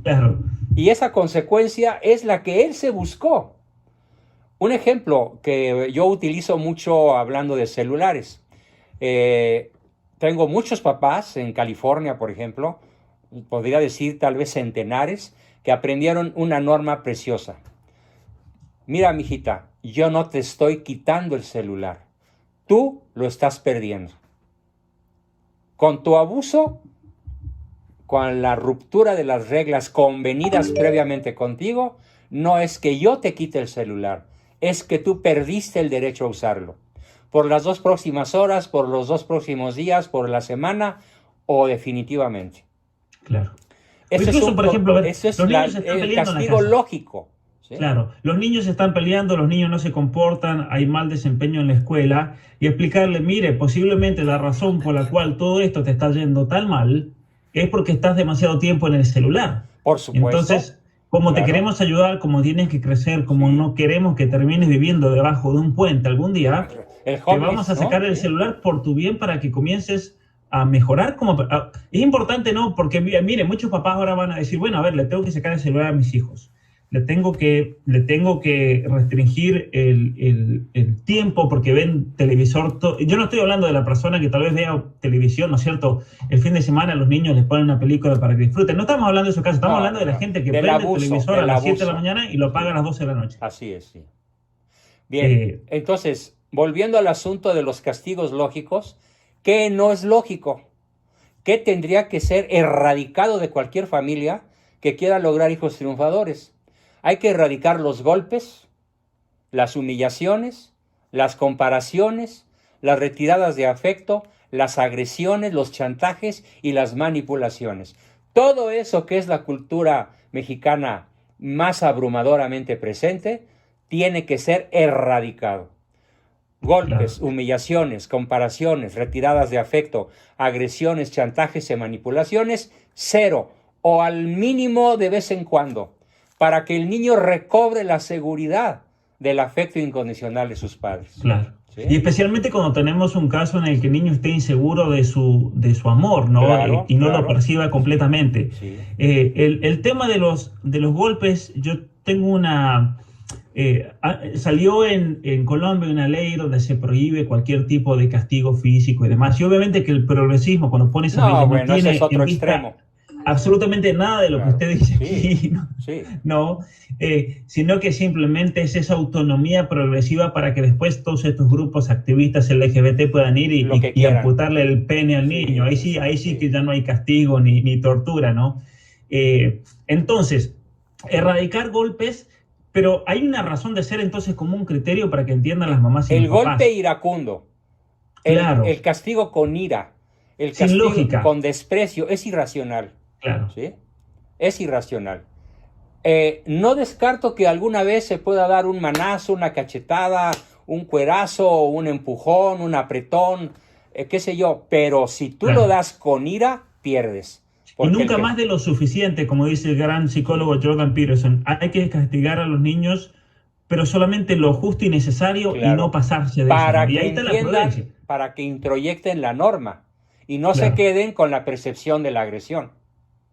Claro. Y esa consecuencia es la que él se buscó. Un ejemplo que yo utilizo mucho hablando de celulares. Tengo muchos papás en California, por ejemplo, podría decir tal vez centenares, que aprendieron una norma preciosa. Mira, mijita, yo no te estoy quitando el celular. Tú lo estás perdiendo. Con tu abuso, con la ruptura de las reglas convenidas previamente contigo, no es que yo te quite el celular, es que tú perdiste el derecho a usarlo. Por las 2 próximas horas, por los 2 próximos días, por la semana o definitivamente. Claro. Eso incluso, es por ejemplo, eso es los niños están el peleando en la castigo casa. lógico. ¿Sí? Claro, los niños se están peleando, los niños no se comportan, hay mal desempeño en la escuela, y explicarle, mire, posiblemente la razón por la cual todo esto te está yendo tan mal es porque estás demasiado tiempo en el celular. Por supuesto. Entonces, como te queremos ayudar, como tienes que crecer, como no queremos que termines viviendo debajo de un puente algún día, te vamos a sacar el celular por tu bien para que comiences a mejorar. Es importante, ¿no? Porque, mire, muchos papás ahora van a decir, bueno, a ver, le tengo que sacar el celular a mis hijos. Le tengo que restringir el tiempo porque ven televisor. Yo no estoy hablando de la persona que tal vez vea televisión, ¿no es cierto? El fin de semana a los niños les ponen una película para que disfruten. No estamos hablando de esos casos, estamos hablando de la gente que prende el televisor a las 7 de la mañana y lo apaga a las 12 de la noche. Así es, sí. Bien, entonces, volviendo al asunto de los castigos lógicos, ¿qué no es lógico? ¿Qué tendría que ser erradicado de cualquier familia que quiera lograr hijos triunfadores? Hay que erradicar los golpes, las humillaciones, las comparaciones, las retiradas de afecto, las agresiones, los chantajes y las manipulaciones. Todo eso que es la cultura mexicana más abrumadoramente presente, tiene que ser erradicado. Golpes, humillaciones, comparaciones, retiradas de afecto, agresiones, chantajes y manipulaciones, 0 o al mínimo de vez en cuando, para que el niño recobre la seguridad del afecto incondicional de sus padres. Claro. ¿Sí? Y especialmente cuando tenemos un caso en el que el niño esté inseguro de su amor, ¿no? Claro, y no lo perciba completamente. Sí. El tema de los golpes, yo tengo una... salió en Colombia una ley donde se prohíbe cualquier tipo de castigo físico y demás. Y obviamente que el progresismo, cuando pone esas leyes, no tiene ese es otro extremo. Absolutamente nada de lo que usted dice aquí, ¿no? Sino que simplemente es esa autonomía progresiva para que después todos estos grupos activistas LGBT puedan ir y amputarle el pene al niño. Ahí sí que ya no hay castigo ni tortura, ¿no? Entonces, erradicar golpes, pero hay una razón de ser entonces como un criterio para que entiendan las mamás y los papás. El golpe iracundo, el castigo con ira, el castigo sin lógica, con desprecio, es irracional. Claro. ¿Sí? Es irracional. No descarto que alguna vez se pueda dar un manazo, una cachetada, un cuerazo, un empujón, un apretón, qué sé yo, pero si tú lo das con ira, pierdes. Y nunca más de lo suficiente, como dice el gran psicólogo Jordan Peterson. Hay que castigar a los niños, pero solamente lo justo y necesario, y no pasarse de eso. Y ahí está la prudencia. Para que introyecten la norma y no se queden con la percepción de la agresión.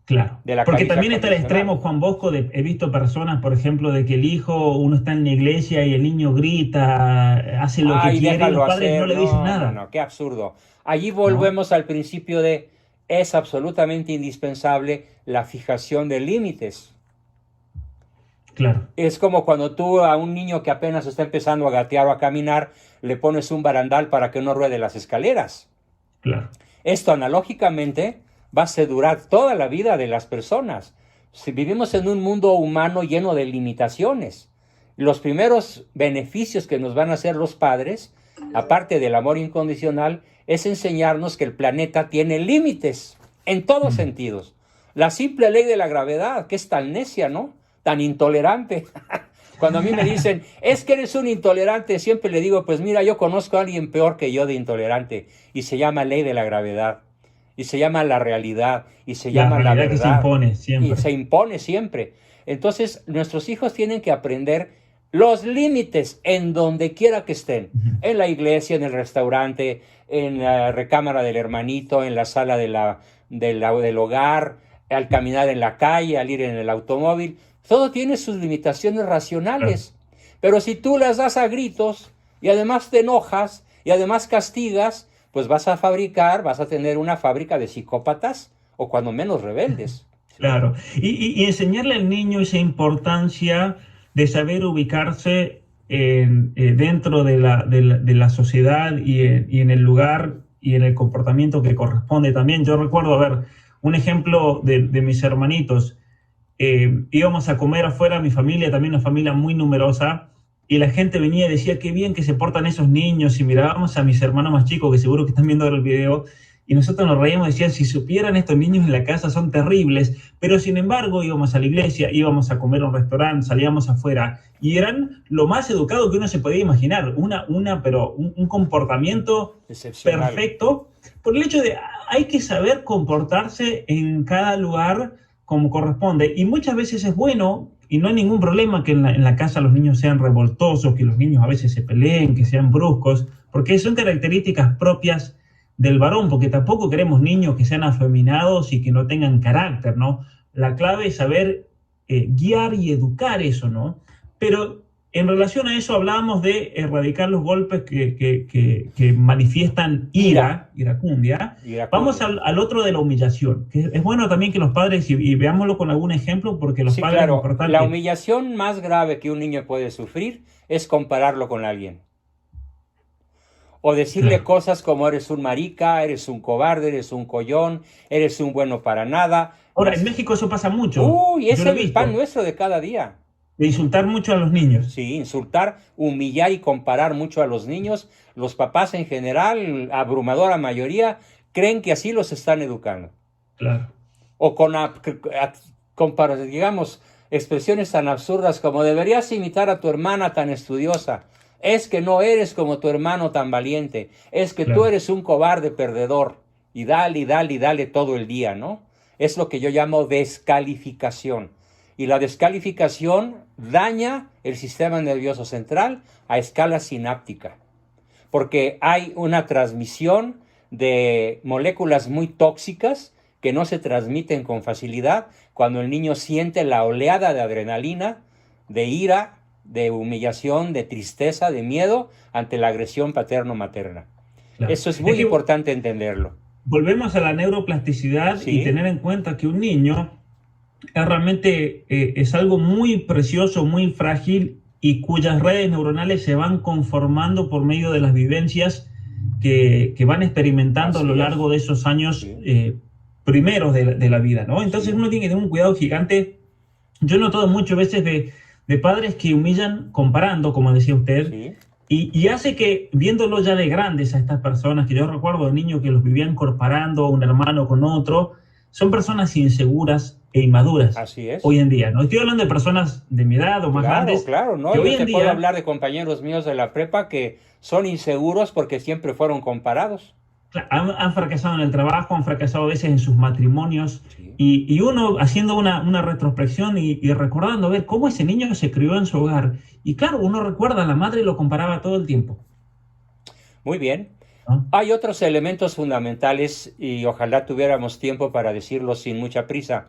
Claro, de la porque caricia también está el condicional. extremo, Juan Bosco, he visto personas, por ejemplo, de que el hijo, uno está en la iglesia y el niño grita, hace lo que Ay, quiere y los déjalo padres no hacer. le dicen No, no, nada, no, qué absurdo. Allí ¿no? volvemos al principio de es absolutamente indispensable la fijación de límites. Claro, Es como cuando tú a un niño que apenas está empezando a gatear o a caminar, le pones un barandal para que no ruede las escaleras. claro. Esto analógicamente va a durar toda la vida de las personas. Si vivimos en un mundo humano lleno de limitaciones, los primeros beneficios que nos van a hacer los padres, aparte del amor incondicional, es enseñarnos que el planeta tiene límites en todos Mm. sentidos. La simple ley de la gravedad, que es tan necia, ¿no? Tan intolerante. Cuando a mí me dicen, es que eres un intolerante, siempre le digo, pues mira, yo conozco a alguien peor que yo de intolerante, y se llama ley de la gravedad, y se llama la realidad, y se La llama la realidad que se verdad, impone y siempre. se impone siempre. Entonces, nuestros hijos tienen que aprender los límites en donde quiera que estén, Ujú. en la iglesia, en el restaurante, en la recámara del hermanito, en la sala del hogar, al caminar en la calle, al ir en el automóvil. Todo tiene sus limitaciones Claro. racionales. Pero si tú las das a gritos y además te enojas y además castigas, pues vas a tener una fábrica de psicópatas o cuando menos rebeldes. ¿Sí? Claro, y enseñarle al niño esa importancia de saber ubicarse dentro de la sociedad y en el lugar y en el comportamiento que corresponde también. Yo recuerdo, a ver, un ejemplo de mis hermanitos. Íbamos a comer afuera, mi familia, también una familia muy numerosa, y la gente venía y decía, qué bien que se portan esos niños, y mirábamos a mis hermanos más chicos, que seguro que están viendo ahora el video, y nosotros nos reíamos, decían, si supieran estos niños en la casa son terribles, pero sin embargo íbamos a la iglesia, íbamos a comer a un restaurante, salíamos afuera, y eran lo más educado que uno se podía imaginar, pero un comportamiento Excepcional. perfecto, por el hecho de hay que saber comportarse en cada lugar como corresponde. Y muchas veces es bueno, y no hay ningún problema que en la casa los niños sean revoltosos, que los niños a veces se peleen, que sean bruscos, porque son características propias del varón, porque tampoco queremos niños que sean afeminados y que no tengan carácter, ¿no? La clave es saber guiar y educar eso, ¿no? Pero en relación a eso hablábamos de erradicar los golpes que manifiestan iracundia. Vamos Iracundia. al otro de la humillación, que es bueno también que los padres, y veámoslo con algún ejemplo, porque los Sí, padres es claro. La importante. humillación más grave que un niño puede sufrir es compararlo con alguien. O decirle Claro. cosas como eres un marica, eres un cobarde, eres un collón, eres un bueno para nada. Ahora, en México eso pasa mucho, Uy, yo es lo he el pan visto, nuestro de cada día. de insultar mucho a los niños. Sí, insultar, humillar y comparar mucho a los niños. Los papás en general, abrumadora mayoría, creen que así los están educando. Claro. O digamos, expresiones tan absurdas como deberías imitar a tu hermana tan estudiosa. Es que no eres como tu hermano tan valiente. Es que tú Claro. eres un cobarde perdedor. Y dale, y dale, y dale todo el día, ¿no? Es lo que yo llamo descalificación. Y la descalificación daña el sistema nervioso central a escala sináptica. Porque hay una transmisión de moléculas muy tóxicas que no se transmiten con facilidad cuando el niño siente la oleada de adrenalina, de ira, de humillación, de tristeza, de miedo ante la agresión paterno-materna. Claro. Eso es Es muy que importante entenderlo. volvemos a la neuroplasticidad y ¿Sí? tener en cuenta que un niño realmente es algo muy precioso, muy frágil y cuyas redes neuronales se van conformando por medio de las vivencias que van experimentando a Así lo es. largo de esos años Sí. primeros de la vida, ¿no? Entonces Sí. uno tiene que tener un cuidado gigante. Yo he notado muchas veces de padres que humillan comparando, como decía usted, Sí. y hace que, viéndolo ya de grandes a estas personas, que yo recuerdo de niños que los vivían comparando un hermano con otro, son personas inseguras e inmaduras Así es. hoy en día. No estoy hablando de personas de mi edad o más Claro, grandes, claro, no, que hoy yo en te puedo día, hablar de compañeros míos de la prepa que son inseguros porque siempre fueron comparados. han fracasado en el trabajo, han fracasado a veces en sus matrimonios, Sí. y uno haciendo una retrospección y recordando ver cómo ese niño se crió en su hogar. Y claro, uno recuerda, la madre lo comparaba todo el tiempo. Muy bien. ¿no? Hay otros elementos fundamentales y ojalá tuviéramos tiempo para decirlos sin mucha prisa.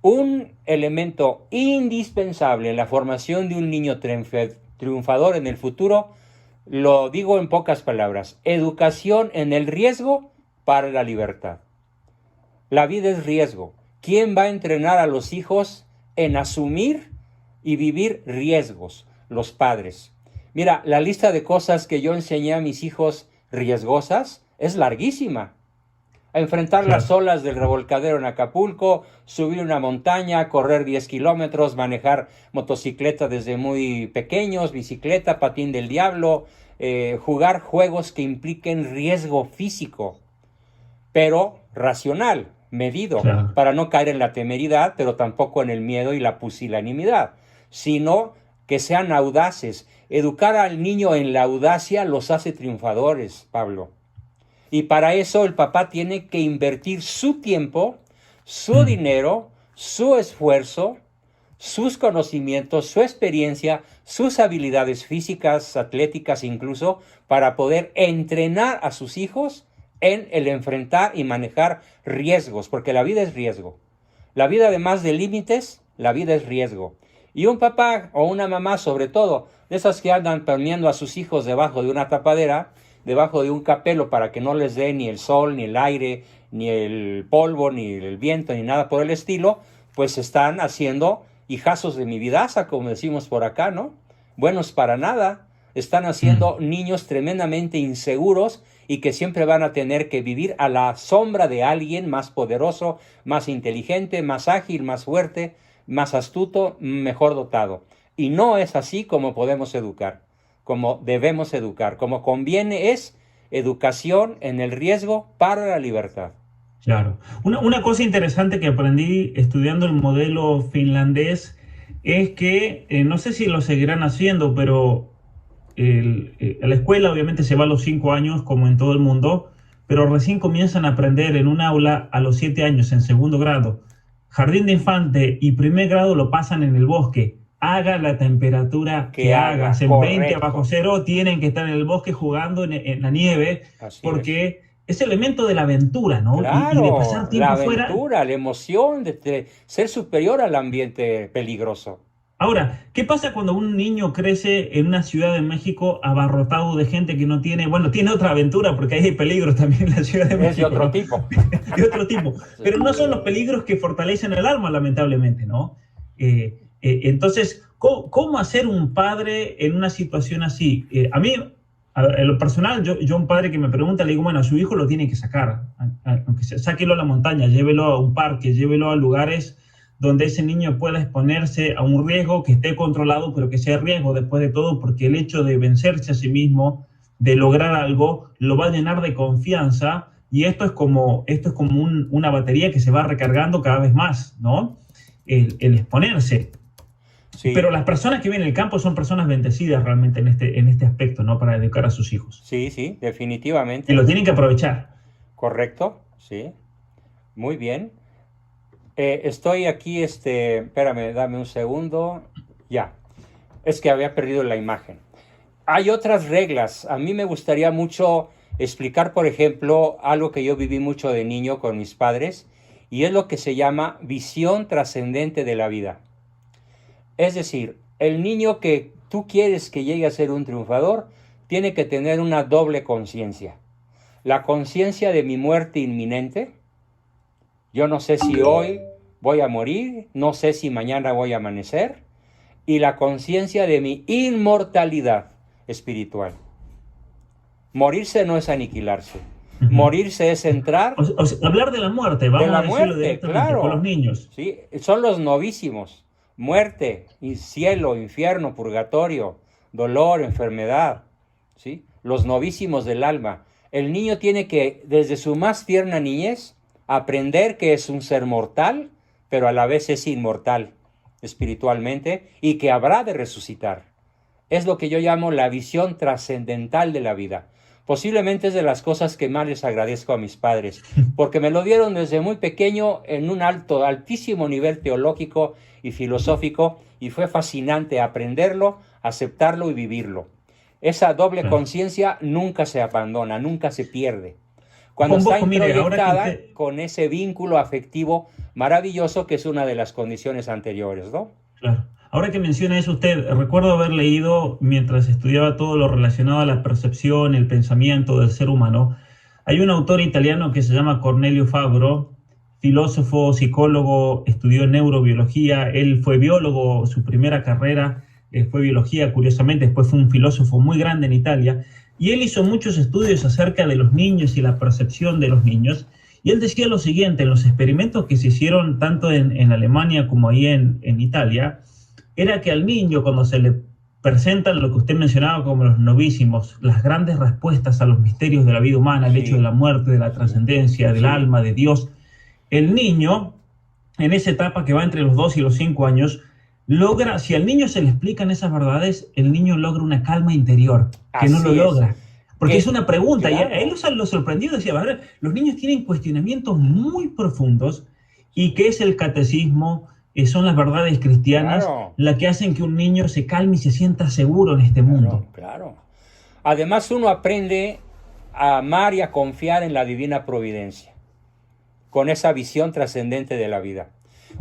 Un elemento indispensable en la formación de un niño triunfador en el futuro, lo digo en pocas palabras: educación en el riesgo para la libertad. La vida es riesgo. ¿Quién va a entrenar a los hijos en asumir y vivir riesgos? Los padres. Mira, la lista de cosas que yo enseñé a mis hijos riesgosas es larguísima. A enfrentar las olas del revolcadero en Acapulco, subir una montaña, correr 10 kilómetros, manejar motocicleta desde muy pequeños, bicicleta, patín del diablo, jugar juegos que impliquen riesgo físico, pero racional, medido, para no caer en la temeridad, pero tampoco en el miedo y la pusilanimidad, sino que sean audaces. Educar al niño en la audacia los hace triunfadores, Pablo. Y para eso el papá tiene que invertir su tiempo, su dinero, su esfuerzo, sus conocimientos, su experiencia, sus habilidades físicas, atléticas incluso, para poder entrenar a sus hijos en el enfrentar y manejar riesgos, porque la vida es riesgo. La vida, además de límites, la vida es riesgo. Y un papá o una mamá, sobre todo, de esas que andan poniendo a sus hijos debajo de una tapadera, debajo de un capelo para que no les dé ni el sol, ni el aire, ni el polvo, ni el viento, ni nada por el estilo, pues están haciendo hijazos de mi vidaza, como decimos por acá, ¿no? Buenos para nada. Están haciendo niños tremendamente inseguros y que siempre van a tener que vivir a la sombra de alguien más poderoso, más inteligente, más ágil, más fuerte, más astuto, mejor dotado. Y no es así como podemos educar, como debemos educar, como conviene. Es educación en el riesgo para la libertad. Claro. Una cosa interesante que aprendí estudiando el modelo finlandés es que, no sé si lo seguirán haciendo, pero a la escuela obviamente se va a los 5 años, como en todo el mundo, pero recién comienzan a aprender en un aula a los 7 años, en segundo grado. Jardín de infante y primer grado lo pasan en el bosque. Haga la temperatura que haga, en 20 bajo cero, tienen que estar en el bosque jugando en la nieve, así porque es el elemento de la aventura, ¿no? Claro, y de pasar tiempo la aventura, fuera. la emoción de ser superior al ambiente peligroso. Ahora, ¿qué pasa cuando un niño crece en una ciudad de México abarrotado de gente que no tiene, bueno, tiene otra aventura porque hay peligros también en la Ciudad de México? Es de otro tipo. De otro tipo. Pero no son los peligros que fortalecen el alma, lamentablemente, ¿no? Entonces, ¿cómo hacer un padre en una situación así? A mí, en lo personal, yo un padre que me pregunta, le digo, bueno, a su hijo lo tiene que sacar, aunque sea, sáquelo a la montaña, llévelo a un parque, llévelo a lugares donde ese niño pueda exponerse a un riesgo que esté controlado, pero que sea riesgo después de todo, porque el hecho de vencerse a sí mismo, de lograr algo, lo va a llenar de confianza, y esto es como una batería que se va recargando cada vez más, ¿no? El exponerse. Sí. Pero las personas que viven en el campo son personas bendecidas realmente en este aspecto, ¿no? Para educar a sus hijos. Sí, sí, definitivamente. Y lo tienen que aprovechar. Correcto, sí. Muy bien. Estoy aquí, espérame, dame un segundo. Ya, es que había perdido la imagen. Hay otras reglas. A mí me gustaría mucho explicar, por ejemplo, algo que yo viví mucho de niño con mis padres, y es lo que se llama visión trascendente de la vida. Es decir, el niño que tú quieres que llegue a ser un triunfador tiene que tener una doble conciencia. La conciencia de mi muerte inminente. Yo no sé si hoy voy a morir, no sé si mañana voy a amanecer. Y la conciencia de mi inmortalidad espiritual. Morirse no es aniquilarse. Morirse es entrar. O sea, hablar de la muerte, vamos a decirlo directamente, claro, con los niños. Sí, son los novísimos. Muerte, cielo, infierno, purgatorio, dolor, enfermedad. ¿Sí? Los novísimos del alma. El niño tiene que, desde su más tierna niñez, aprender que es un ser mortal, pero a la vez es inmortal espiritualmente y que habrá de resucitar. Es lo que yo llamo la visión trascendental de la vida. Posiblemente es de las cosas que más les agradezco a mis padres, porque me lo dieron desde muy pequeño en un altísimo nivel teológico y filosófico, y fue fascinante aprenderlo, aceptarlo y vivirlo. Esa doble Claro. conciencia nunca se abandona, nunca se pierde. Cuando Juan está Bosco, mire, ahora que introyectada usted, con ese vínculo afectivo maravilloso que es una de las condiciones anteriores, ¿no? claro. Ahora que menciona eso usted, recuerdo haber leído mientras estudiaba todo lo relacionado a la percepción, el pensamiento del ser humano. Hay un autor italiano que se llama Cornelio Fabro, filósofo, psicólogo, estudió neurobiología, él fue biólogo, su primera carrera fue biología, curiosamente, después fue un filósofo muy grande en Italia, y él hizo muchos estudios acerca de los niños y la percepción de los niños, y él decía lo siguiente, en los experimentos que se hicieron tanto en Alemania como ahí en Italia, era que al niño cuando se le presentan lo que usted mencionaba como los novísimos, las grandes respuestas a los misterios de la vida humana, el hecho de Sí, la muerte, de la sí, trascendencia, del sí, alma, de Dios, el niño, en esa etapa que va entre los 2 y los 5 años, logra, si al niño se le explican esas verdades, el niño logra una calma interior, que no lo así es. logra. Porque es Que, una pregunta, y a él claro, lo sorprendió, decía, a ver, los niños tienen cuestionamientos muy profundos, y que es el catecismo, son las verdades cristianas, claro, las que hacen que un niño se calme y se sienta seguro en este claro, mundo. claro. Además, uno aprende a amar y a confiar en la divina providencia, con esa visión trascendente de la vida.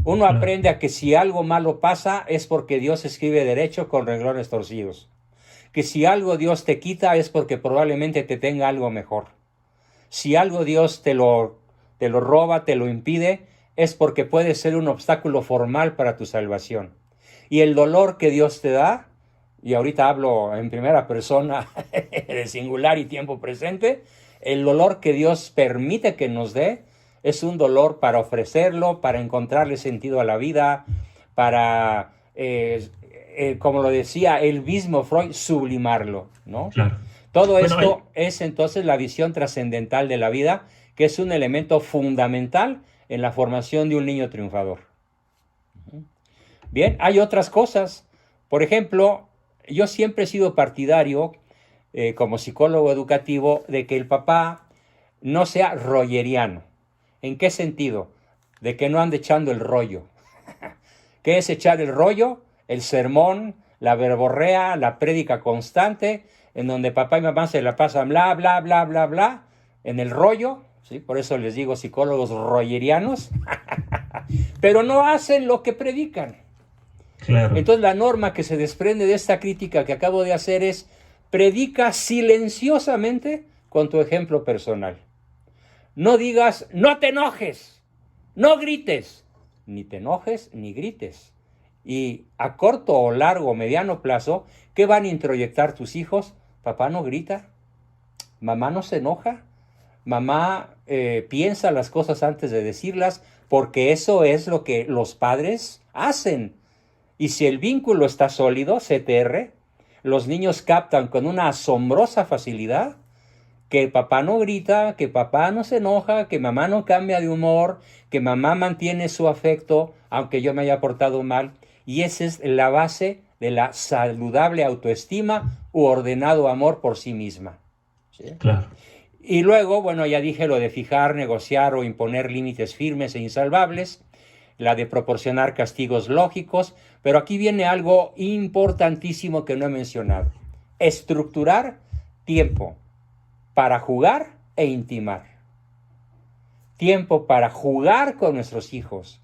Uno Claro, aprende a que si algo malo pasa es porque Dios escribe derecho con renglones torcidos. Que si algo Dios te quita es porque probablemente te tenga algo mejor. Si algo Dios te lo roba, te lo impide, es porque puede ser un obstáculo formal para tu salvación. Y el dolor que Dios te da, y ahorita hablo en primera persona de singular y tiempo presente, el dolor que Dios permite que nos dé es un dolor para ofrecerlo, para encontrarle sentido a la vida, para, como lo decía el mismo Freud, sublimarlo, ¿no? claro. Todo Bueno, esto es entonces la visión trascendental de la vida, que es un elemento fundamental en la formación de un niño triunfador. Bien, hay otras cosas. Por ejemplo, yo siempre he sido partidario, como psicólogo educativo, de que el papá no sea rolleriano. ¿En qué sentido? De que no ande echando el rollo. ¿Qué es echar el rollo? El sermón, la verborrea, la prédica constante, en donde papá y mamá se la pasan bla, bla, bla, bla, bla, en el rollo, ¿sí? Por eso les digo psicólogos rollerianos, pero no hacen lo que predican. claro. Entonces la norma que se desprende de esta crítica que acabo de hacer es: predica silenciosamente con tu ejemplo personal. No digas, no te enojes, no grites, ni te enojes ni grites. Y a corto o largo o mediano plazo, ¿qué van a introyectar tus hijos? Papá no grita, mamá no se enoja, mamá piensa las cosas antes de decirlas, porque eso es lo que los padres hacen. Y si el vínculo está sólido, CTR, los niños captan con una asombrosa facilidad que papá no grita, que papá no se enoja, que mamá no cambia de humor, que mamá mantiene su afecto, aunque yo me haya portado mal. Y esa es la base de la saludable autoestima u ordenado amor por sí misma, ¿sí? Claro. Y luego, bueno, ya dije lo de fijar, negociar o imponer límites firmes e insalvables, la de proporcionar castigos lógicos, pero aquí viene algo importantísimo que no he mencionado: estructurar tiempo para jugar e intimar. Tiempo para jugar con nuestros hijos,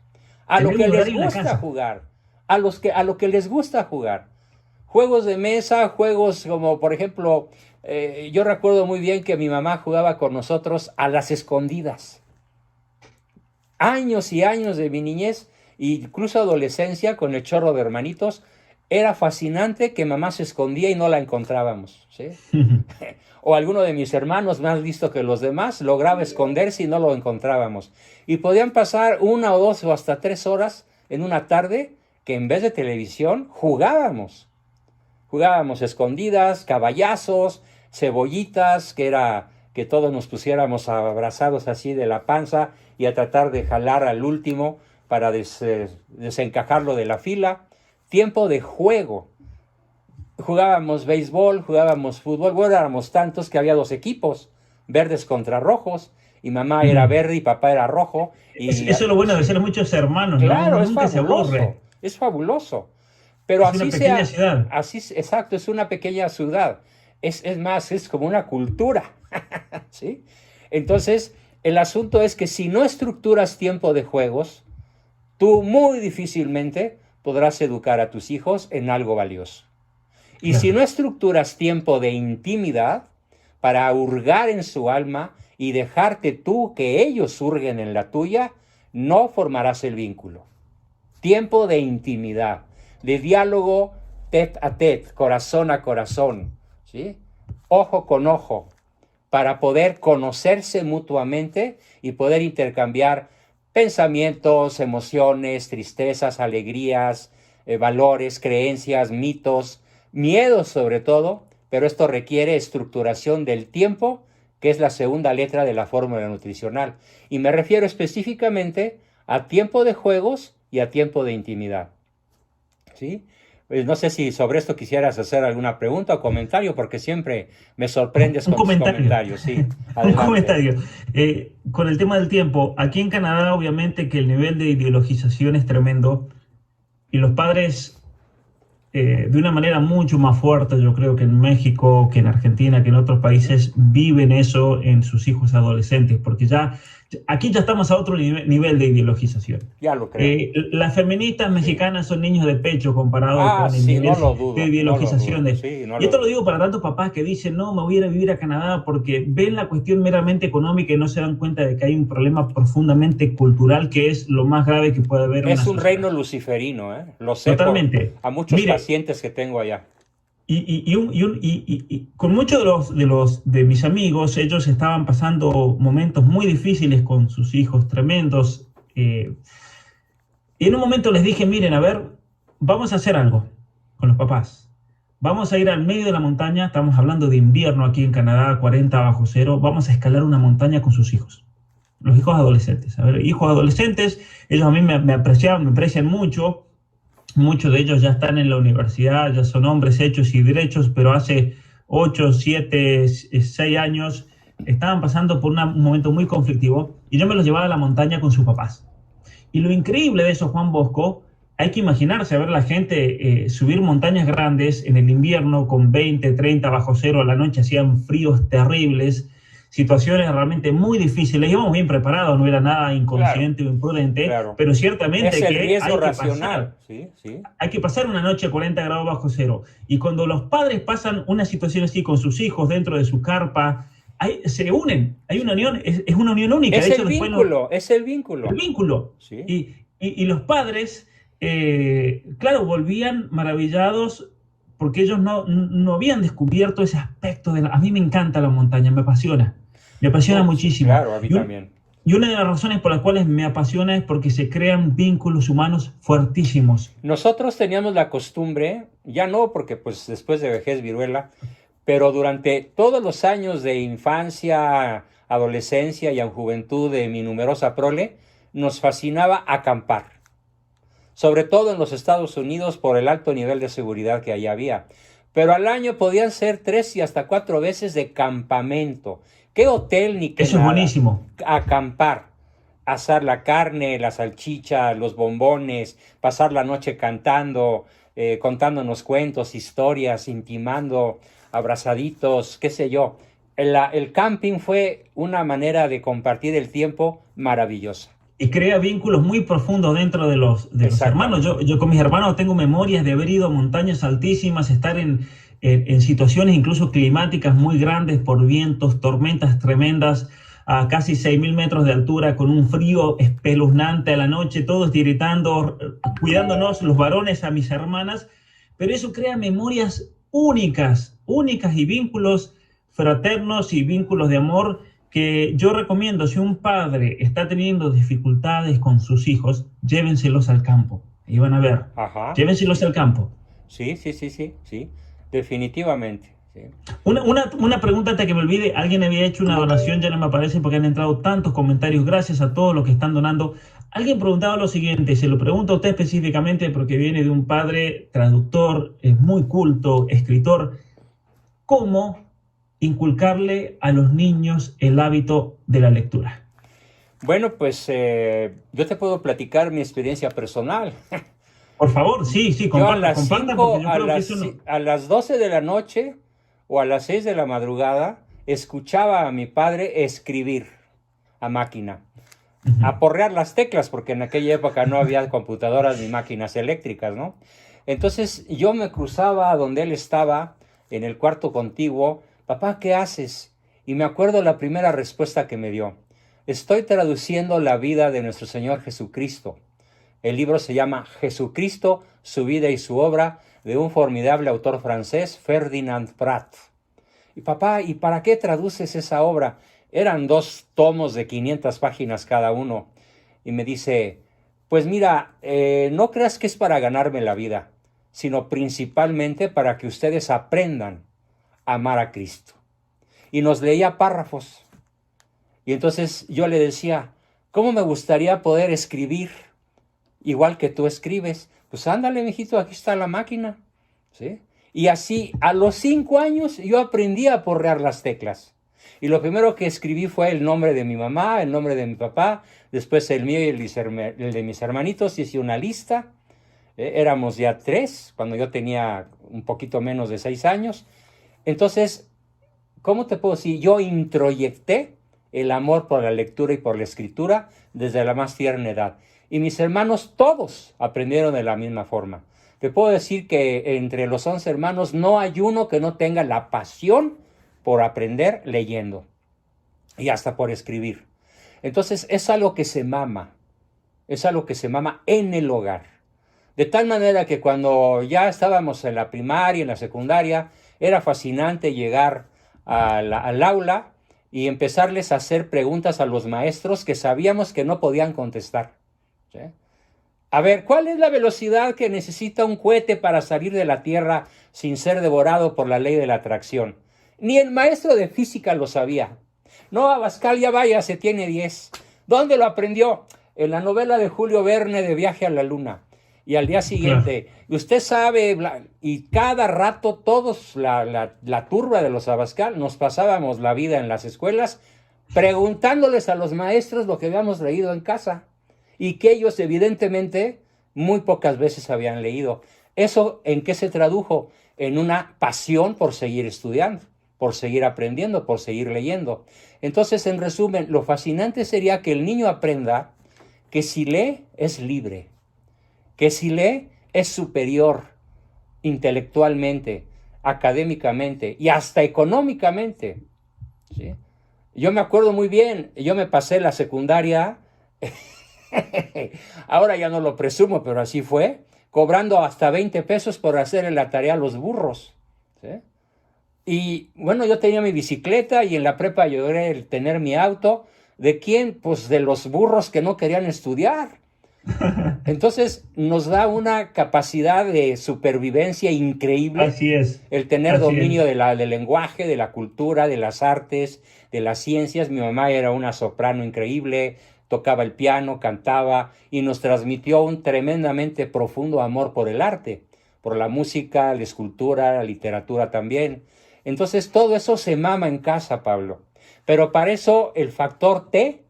a lo Tener que un les horario en la gusta casa. jugar, a lo que les gusta jugar. Juegos de mesa, juegos como por ejemplo, yo recuerdo muy bien que mi mamá jugaba con nosotros a las escondidas. Años y años de mi niñez, incluso adolescencia, con el chorro de hermanitos, era fascinante que mamá se escondía y no la encontrábamos, ¿sí? O alguno de mis hermanos, más listo que los demás, lograba esconderse y no lo encontrábamos. Y podían pasar 1 o 2 o hasta 3 horas en una tarde que en vez de televisión jugábamos. Jugábamos escondidas, caballazos, cebollitas, que era que todos nos pusiéramos abrazados así de la panza y a tratar de jalar al último para desencajarlo de la fila. Tiempo de juego. Jugábamos béisbol, jugábamos fútbol, bueno, éramos tantos que había 2 equipos, verdes contra rojos, y mamá era verde y papá era rojo. Y Eso es lo bueno de sí, ser muchos hermanos, ¿no? claro, Uno nunca se aburre. es fabuloso. Pero Es una así pequeña sea, ciudad. así, exacto, es una pequeña ciudad. Es más, es como una cultura, ¿sí? Entonces, el asunto es que si no estructuras tiempo de juegos, tú muy difícilmente podrás educar a tus hijos en algo valioso. Y si no estructuras tiempo de intimidad para hurgar en su alma y dejarte tú que ellos hurguen en la tuya, no formarás el vínculo. Tiempo de intimidad, de diálogo tête a tête, corazón a corazón, ¿sí? Ojo con ojo, para poder conocerse mutuamente y poder intercambiar pensamientos, emociones, tristezas, alegrías, valores, creencias, mitos, miedos sobre todo, pero esto requiere estructuración del tiempo, que es la segunda letra de la fórmula nutricional. Y me refiero específicamente a tiempo de juegos y a tiempo de intimidad, ¿sí? No sé si sobre esto quisieras hacer alguna pregunta o comentario, porque siempre me sorprendes con tus comentarios. Sí, un comentario. Con el tema del tiempo, aquí en Canadá, obviamente que el nivel de ideologización es tremendo y los padres, de una manera mucho más fuerte, yo creo que en México, que en Argentina, que en otros países, viven eso en sus hijos adolescentes, porque aquí ya estamos a otro nivel de ideologización. Ya lo creo. Las feministas mexicanas son niños de pecho comparado con el nivel de ideologización. Y esto lo digo para tantos papás que dicen, no, me voy a ir a vivir a Canadá porque ven la cuestión meramente económica y no se dan cuenta de que hay un problema profundamente cultural que es lo más grave que puede haber. Es un reino luciferino, ¿eh? Lo sé. Totalmente. A muchos pacientes que tengo allá. Y con muchos de mis amigos, ellos estaban pasando momentos muy difíciles con sus hijos, tremendos. Y en un momento les dije, miren, a ver, vamos a hacer algo con los papás. Vamos a ir al medio de la montaña, estamos hablando de invierno aquí en Canadá, 40 bajo cero, vamos a escalar una montaña con sus hijos. Los hijos adolescentes. A ver, hijos adolescentes, ellos a mí me aprecian mucho. Muchos de ellos ya están en la universidad, ya son hombres hechos y derechos, pero hace 8, 7, 6 años estaban pasando por un momento muy conflictivo y yo me los llevaba a la montaña con sus papás. Y lo increíble de eso, Juan Bosco, hay que imaginarse a ver la gente subir montañas grandes en el invierno con 20, 30 bajo cero, a la noche hacían fríos terribles, situaciones realmente muy difíciles. Íbamos bien preparados, no era nada inconsciente o imprudente, pero ciertamente es el riesgo hay racional. Hay que pasar una noche a 40 grados bajo cero. Y cuando los padres pasan una situación así con sus hijos dentro de su carpa, se unen, hay una unión, es una unión única. Es el vínculo, es el vínculo. El vínculo. Sí. Y los padres, claro, volvían maravillados porque ellos no habían descubierto ese aspecto. A mí me encanta la montaña, me apasiona muchísimo. Claro, a mí también. Y una de las razones por las cuales me apasiona es porque se crean vínculos humanos fuertísimos. Nosotros teníamos la costumbre, ya no porque pues después de vejez viruela, pero durante todos los años de infancia, adolescencia y en juventud de mi numerosa prole, nos fascinaba acampar. Sobre todo en los Estados Unidos por el alto nivel de seguridad que allá había. Pero al año podían ser 3 y hasta 4 veces de campamento. ¿Qué hotel ni qué Eso nada? Es buenísimo. Acampar, asar la carne, la salchicha, los bombones, pasar la noche cantando, contándonos cuentos, historias, intimando, abrazaditos, qué sé yo. El camping fue una manera de compartir el tiempo maravillosa. Y crea vínculos muy profundos dentro de los hermanos. Yo con mis hermanos tengo memorias de haber ido a montañas altísimas, estar en situaciones incluso climáticas muy grandes por vientos, tormentas tremendas, a casi 6.000 metros de altura, con un frío espeluznante a la noche, todos tiritando, cuidándonos los varones a mis hermanas. Pero eso crea memorias únicas y vínculos fraternos y vínculos de amor que yo recomiendo. Si un padre está teniendo dificultades con sus hijos, llévenselos al campo. Y van a ver. Ajá. Llévenselos al campo. Sí. Definitivamente. Sí. Una pregunta antes que me olvide. Alguien había hecho una donación, ya no me aparece porque han entrado tantos comentarios. Gracias a todos los que están donando. Alguien preguntaba lo siguiente, se lo pregunto a usted específicamente porque viene de un padre traductor, es muy culto, escritor. ¿Cómo inculcarle a los niños el hábito de la lectura? Bueno, pues yo te puedo platicar mi experiencia personal. Por favor, sí, compartan, a las 12 de la noche o a las 6 de la madrugada escuchaba a mi padre escribir a máquina, aporrear las teclas, porque en aquella época no había computadoras ni máquinas eléctricas, ¿no? Entonces yo me cruzaba a donde él estaba, en el cuarto contiguo. Papá, ¿qué haces? Y me acuerdo la primera respuesta que me dio. Estoy traduciendo la vida de nuestro Señor Jesucristo. El libro se llama Jesucristo, su vida y su obra, de un formidable autor francés, Ferdinand Prat. Y papá, ¿y para qué traduces esa obra? Eran 2 tomos de 500 páginas cada uno. Y me dice, pues mira, no creas que es para ganarme la vida, sino principalmente para que ustedes aprendan a amar a Cristo. Y nos leía párrafos. Y entonces yo le decía, ¿cómo me gustaría poder escribir igual que tú escribes? Pues ándale, mijito, aquí está la máquina, ¿sí? Y así, a los 5 años, yo aprendí a aporrear las teclas. Y lo primero que escribí fue el nombre de mi mamá, el nombre de mi papá, después el mío y el de mis hermanitos. Hice una lista. Éramos ya 3, cuando yo tenía un poquito menos de 6 años. Entonces, ¿cómo te puedo decir? Yo introyecté el amor por la lectura y por la escritura desde la más tierna edad. Y mis hermanos todos aprendieron de la misma forma. Te puedo decir que entre los 11 hermanos no hay uno que no tenga la pasión por aprender leyendo y hasta por escribir. Entonces es algo que se mama, en el hogar. De tal manera que cuando ya estábamos en la primaria, en la secundaria, era fascinante llegar al aula y empezarles a hacer preguntas a los maestros que sabíamos que no podían contestar, ¿sí? A ver, ¿cuál es la velocidad que necesita un cohete para salir de la Tierra sin ser devorado por la ley de la atracción? Ni el maestro de física lo sabía. No, Abascal, ya vaya, se tiene 10. ¿Dónde lo aprendió? En la novela de Julio Verne de Viaje a la Luna. Y al día siguiente, y usted sabe, y cada rato todos, la turba de los Abascal, nos pasábamos la vida en las escuelas preguntándoles a los maestros lo que habíamos leído en casa y que ellos evidentemente muy pocas veces habían leído. ¿Eso en qué se tradujo? En una pasión por seguir estudiando, por seguir aprendiendo, por seguir leyendo. Entonces, en resumen, lo fascinante sería que el niño aprenda que si lee es libre, que si lee es superior intelectualmente, académicamente y hasta económicamente, ¿sí? Yo me acuerdo muy bien, yo me pasé la secundaria, ahora ya no lo presumo, pero así fue, cobrando hasta 20 pesos por hacer la tarea a los burros, ¿sí? Y bueno, yo tenía mi bicicleta y en la prepa yo era el tener mi auto. ¿De quién? Pues de los burros que no querían estudiar. Entonces nos da una capacidad de supervivencia increíble. Así es. El tener dominio del lenguaje, de la cultura, de las artes, de las ciencias. Mi mamá era una soprano increíble, tocaba el piano, cantaba y nos transmitió un tremendamente profundo amor por el arte, por la música, la escultura, la literatura también. Entonces todo eso se mama en casa, Pablo. Pero para eso el factor T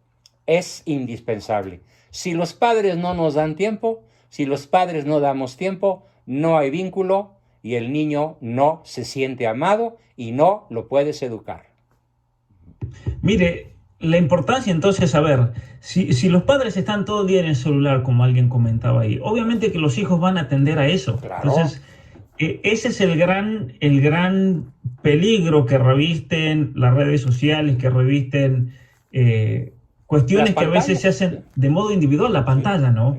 es indispensable. Si los padres no nos dan tiempo, si los padres no damos tiempo, no hay vínculo y el niño no se siente amado y no lo puedes educar. Mire, la importancia entonces, a ver, si los padres están todo el día en el celular, como alguien comentaba ahí, obviamente que los hijos van a atender a eso. Claro. Entonces, ese es el gran peligro que revisten las redes sociales, que revisten cuestiones que a veces se hacen de modo individual, la pantalla, ¿no?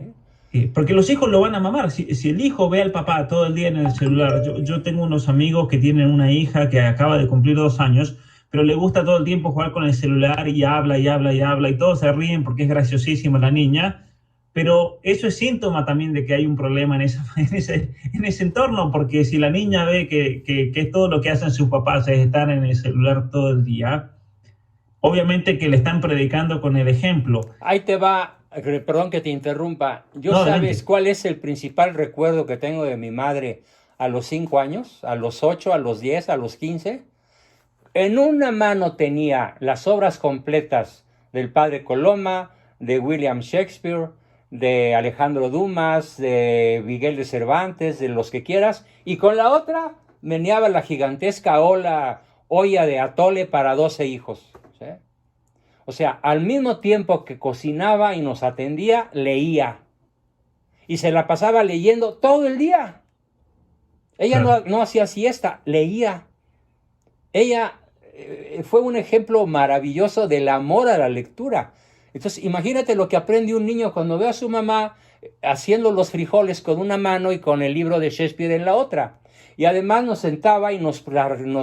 Porque los hijos lo van a mamar. Si el hijo ve al papá todo el día en el celular, yo tengo unos amigos que tienen una hija que acaba de cumplir 2 años, pero le gusta todo el tiempo jugar con el celular y habla y habla y habla y todos se ríen porque es graciosísima la niña. Pero eso es síntoma también de que hay un problema en ese entorno, porque si la niña ve que todo lo que hacen sus papás es estar en el celular todo el día, obviamente que le están predicando con el ejemplo. Ahí te va, perdón que te interrumpa. No, ¿Sabes adelante. cuál es el principal recuerdo que tengo de mi madre a los 5 años, a los 8, a los 10, a los 15? En una mano tenía las obras completas del padre Coloma, de William Shakespeare, de Alejandro Dumas, de Miguel de Cervantes, de los que quieras, y con la otra meneaba la gigantesca olla de atole para 12 hijos. ¿Sí? O sea, al mismo tiempo que cocinaba y nos atendía, leía. Y se la pasaba leyendo todo el día. Ella no hacía siesta, leía. Ella fue un ejemplo maravilloso del amor a la lectura. Entonces, imagínate lo que aprende un niño cuando ve a su mamá haciendo los frijoles con una mano y con el libro de Shakespeare en la otra. Y además nos sentaba y nos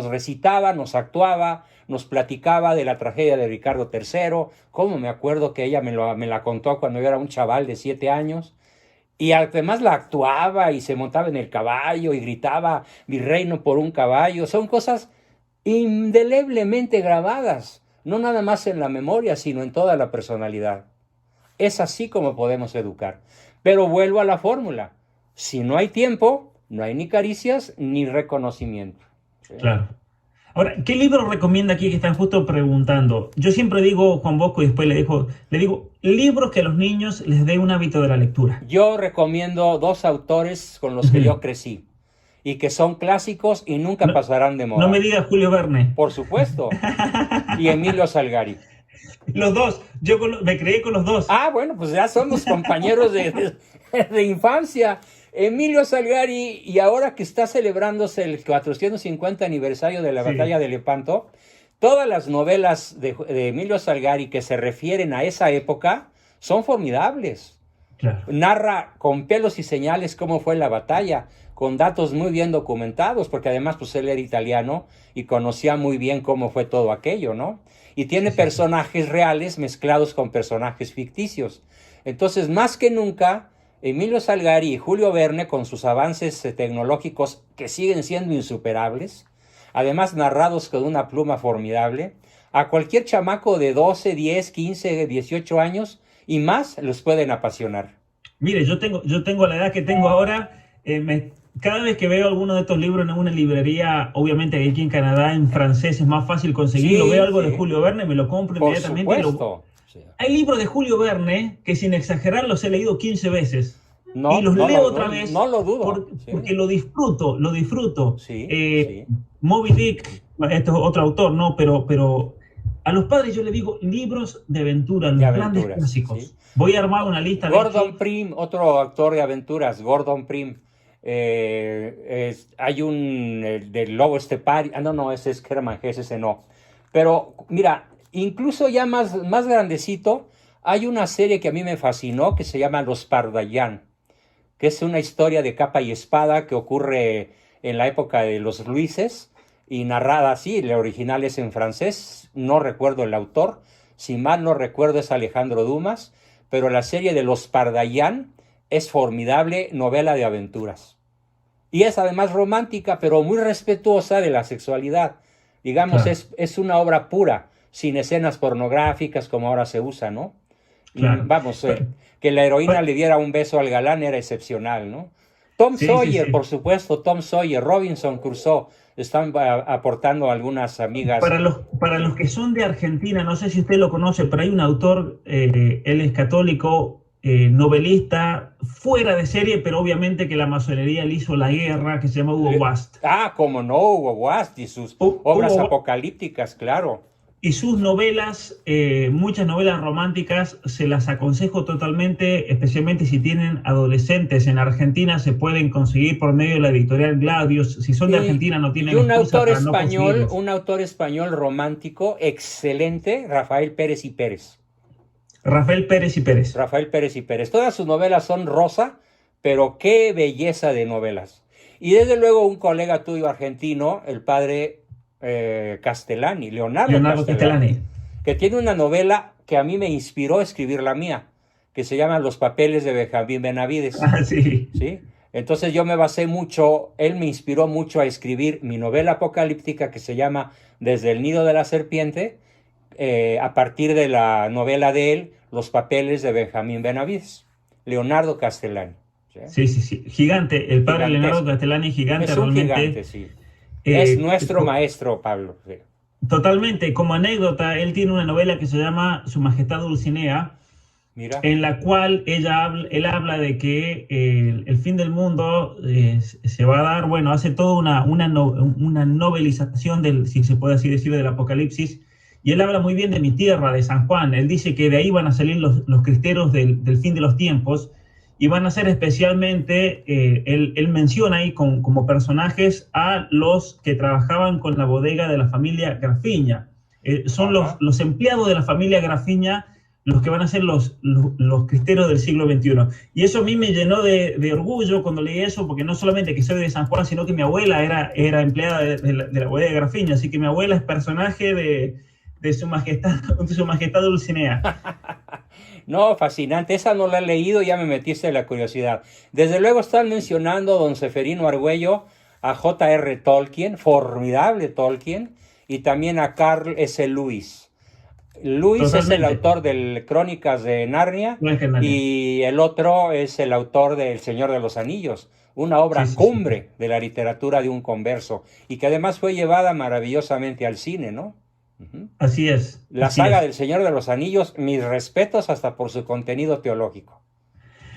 recitaba, nos actuaba, nos platicaba de la tragedia de Ricardo III. Cómo me acuerdo que ella me la contó cuando yo era un chaval de 7 años. Y además la actuaba y se montaba en el caballo y gritaba mi reino por un caballo. Son cosas indeleblemente grabadas, no nada más en la memoria, sino en toda la personalidad. Es así como podemos educar. Pero vuelvo a la fórmula. Si no hay tiempo, no hay ni caricias ni reconocimiento. ¿Sí? Claro. Ahora, ¿qué libro recomienda aquí que están justo preguntando? Yo siempre digo, Juan Bosco, y después le digo, libros que a los niños les dé un hábito de la lectura. Yo recomiendo 2 autores con los que yo crecí y que son clásicos y nunca pasarán de moda. No me digas Julio Verne. Por supuesto. Y Emilio Salgari. Los dos, me creí con los dos. Ah, bueno, pues ya somos compañeros de infancia. Emilio Salgari, y ahora que está celebrándose el 450 aniversario de la batalla de Lepanto, todas las novelas de Emilio Salgari que se refieren a esa época son formidables. Claro. Narra con pelos y señales cómo fue la batalla, con datos muy bien documentados, porque además pues él era italiano y conocía muy bien cómo fue todo aquello, ¿no? Y tiene personajes reales mezclados con personajes ficticios. Entonces, más que nunca, Emilio Salgari y Julio Verne, con sus avances tecnológicos que siguen siendo insuperables, además narrados con una pluma formidable, a cualquier chamaco de 12, 10, 15, 18 años y más los pueden apasionar. Mire, yo tengo la edad que tengo ahora, cada vez que veo alguno de estos libros en una librería, obviamente aquí en Canadá en francés es más fácil conseguirlo, veo algo de Julio Verne, me lo compro inmediatamente. Por supuesto. Hay libros de Julio Verne que sin exagerar los he leído 15 veces. Y los leo otra vez. No lo dudo. Porque lo disfruto. Sí. Moby Dick, esto es otro autor, ¿no? Pero a los padres yo les digo libros de aventura, los grandes clásicos. Sí. Voy a armar una lista. Gordon Pym, otro autor de aventuras, Gordon Pym. Hay un del lobo estepario. No, ese es Kermangés, ese no. Pero mira, incluso ya más grandecito, hay una serie que a mí me fascinó que se llama Los Pardaillan, que es una historia de capa y espada que ocurre en la época de los Luises y narrada así. El original es en francés, no recuerdo el autor, si mal no recuerdo es Alejandro Dumas, pero la serie de Los Pardaillan es formidable novela de aventuras. Y es además romántica, pero muy respetuosa de la sexualidad. Digamos, es una obra pura, sin escenas pornográficas como ahora se usa, ¿no? Claro. Vamos, que la heroína le diera un beso al galán era excepcional, ¿no? Tom Sawyer, por supuesto, Tom Sawyer, Robinson Crusoe, están aportando algunas amigas. Para los que son de Argentina, no sé si usted lo conoce, pero hay un autor, él es católico, novelista, fuera de serie, pero obviamente que la masonería le hizo la guerra, que se llama Hugo Wast. Como no, Hugo Wast y sus obras apocalípticas, claro. Y sus novelas, muchas novelas románticas, se las aconsejo totalmente, especialmente si tienen adolescentes. En Argentina se pueden conseguir por medio de la editorial Gladius. Si son de Argentina no tienen excusa para no conseguirlos. Un autor español romántico excelente, Rafael Pérez y Pérez. Rafael Pérez y Pérez. Rafael Pérez y Pérez. Todas sus novelas son rosa, pero qué belleza de novelas. Y desde luego un colega tuyo argentino, el padre Castellani, Leonardo Castellani, que tiene una novela que a mí me inspiró a escribir la mía, que se llama Los papeles de Benjamín Benavides. Sí. Entonces yo me basé mucho, él me inspiró mucho a escribir mi novela apocalíptica que se llama Desde el nido de la serpiente, a partir de la novela de él, Los papeles de Benjamín Benavides. Leonardo Castellani. Sí. Gigante, el padre Leonardo Castellani, gigante. Es un realmente. Gigante, sí. Es nuestro maestro, Pablo. Sí. Totalmente. Como anécdota, él tiene una novela que se llama Su Majestad Dulcinea, Mira. en la cual él habla de que el fin del mundo se va a dar, bueno, hace toda una novelización del, si se puede así decir, del Apocalipsis, y él habla muy bien de mi tierra, de San Juan. Él dice que de ahí van a salir los cristeros del fin de los tiempos, y van a ser especialmente, él menciona ahí como personajes a los que trabajaban con la bodega de la familia Grafiña. Son los empleados de la familia Grafiña los que van a ser los cristeros del siglo XXI. Y eso a mí me llenó de orgullo cuando leí eso, porque no solamente que soy de San Juan, sino que mi abuela era empleada de la bodega de Grafiña, así que mi abuela es personaje de su majestad Dulcinea. No, fascinante. Esa no la he leído, ya me metiste la curiosidad. Desde luego están mencionando a don Seferino Argüello, a J.R. Tolkien, formidable Tolkien, y también a Carl S. Lewis. Lewis Totalmente. Es el autor de Crónicas de Narnia, y el otro es el autor de El Señor de los Anillos, una obra cumbre de la literatura de un converso, y que además fue llevada maravillosamente al cine, ¿no? Así es. La saga del Señor de los Anillos, mis respetos hasta por su contenido teológico.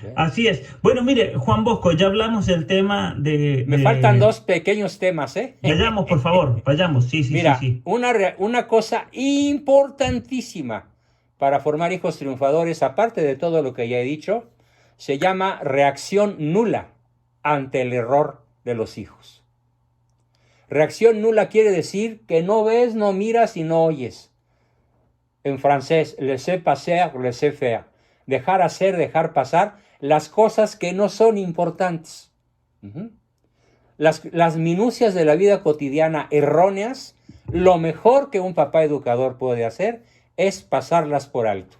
¿Sí? Así es. Bueno, mire, Juan Bosco, ya hablamos del tema Me faltan dos pequeños temas, ¿eh? Vayamos, por favor, vayamos. Mira, una cosa importantísima para formar hijos triunfadores, aparte de todo lo que ya he dicho, se llama reacción nula ante el error de los hijos. Reacción nula quiere decir que no ves, no miras y no oyes. En francés, laisser-passer, laisser-faire. Dejar hacer, dejar pasar las cosas que no son importantes. Las minucias de la vida cotidiana erróneas, lo mejor que un papá educador puede hacer es pasarlas por alto.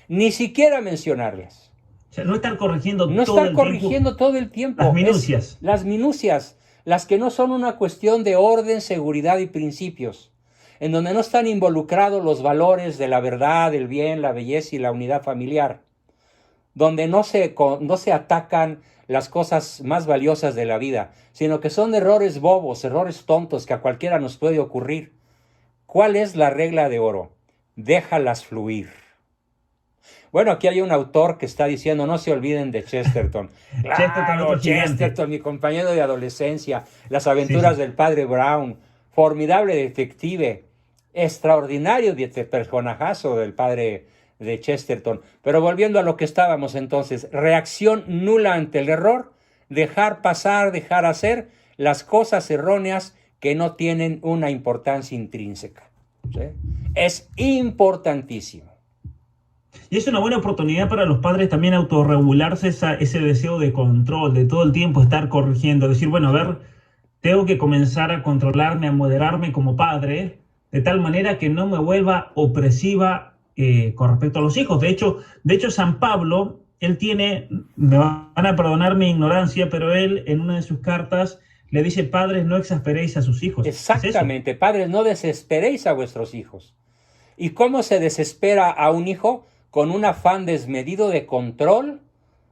Ni siquiera mencionarlas. O sea, no estar corrigiendo todo el tiempo. Las minucias. Las minucias. Las que no son una cuestión de orden, seguridad y principios, en donde no están involucrados los valores de la verdad, el bien, la belleza y la unidad familiar, donde no se atacan las cosas más valiosas de la vida, sino que son errores bobos, errores tontos que a cualquiera nos puede ocurrir. ¿Cuál es la regla de oro? Déjalas fluir. Bueno, aquí hay un autor que está diciendo, no se olviden de Chesterton. Claro, Chesterton, mi compañero de adolescencia, las aventuras del padre Brown, formidable detective, extraordinario personajazo del padre de Chesterton. Pero volviendo a lo que estábamos entonces, reacción nula ante el error, dejar pasar, dejar hacer las cosas erróneas que no tienen una importancia intrínseca. ¿Sí? Es importantísimo. Y es una buena oportunidad para los padres también autorregularse ese deseo de control, de todo el tiempo estar corrigiendo, decir, bueno, a ver, tengo que comenzar a controlarme, a moderarme como padre, de tal manera que no me vuelva opresiva con respecto a los hijos. De hecho, San Pablo, él tiene, me van a perdonar mi ignorancia, pero él en una de sus cartas le dice, padres, no exasperéis a sus hijos. Exactamente, padres, no desesperéis a vuestros hijos. ¿Y cómo se desespera a un hijo? Con un afán desmedido de control,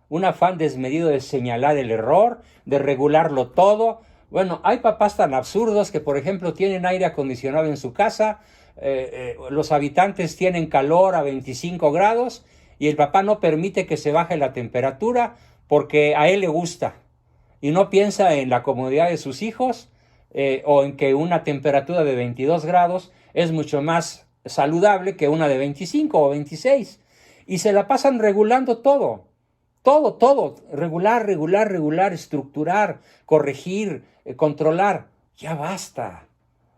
un afán desmedido de señalar el error, de regularlo todo. Bueno, hay papás tan absurdos que, por ejemplo, tienen aire acondicionado en su casa, los habitantes tienen calor a 25 grados y el papá no permite que se baje la temperatura porque a él le gusta y no piensa en la comodidad de sus hijos o en que una temperatura de 22 grados es mucho más saludable que una de 25 o 26. Y se la pasan regulando todo, regular, estructurar, corregir, controlar. Ya basta.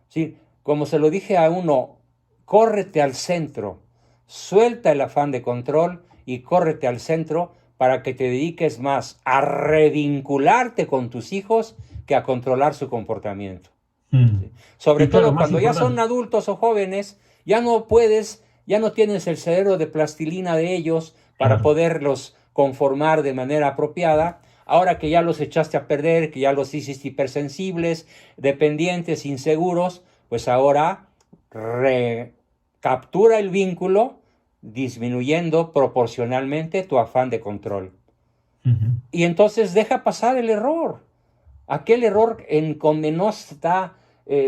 ¿Sí? Como se lo dije a uno, córrete al centro, suelta el afán de control y córrete al centro para que te dediques más a revincularte con tus hijos que a controlar su comportamiento. ¿Sí? Sobre todo cuando ya son adultos o jóvenes, ya no tienes el cerebro de plastilina de ellos para poderlos conformar de manera apropiada. Ahora que ya los echaste a perder, que ya los hiciste hipersensibles, dependientes, inseguros, pues ahora recaptura el vínculo, disminuyendo proporcionalmente tu afán de control. Y entonces deja pasar el error. Aquel error en donde no está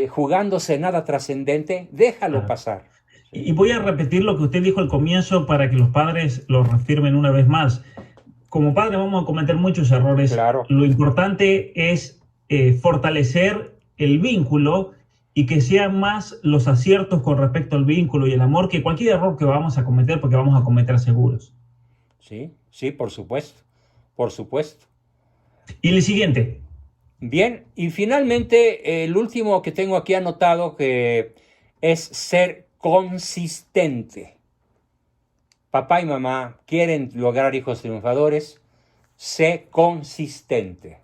jugándose nada trascendente, déjalo pasar. Y voy a repetir lo que usted dijo al comienzo para que los padres lo reafirmen una vez más. Como padres vamos a cometer muchos errores. Claro. Lo importante es fortalecer el vínculo y que sean más los aciertos con respecto al vínculo y el amor que cualquier error que vamos a cometer, porque vamos a cometer seguros. Sí, sí, por supuesto, por supuesto. Y el siguiente. Bien, y finalmente el último que tengo aquí anotado que es ser consistente. Papá y mamá quieren lograr hijos triunfadores, sé consistente.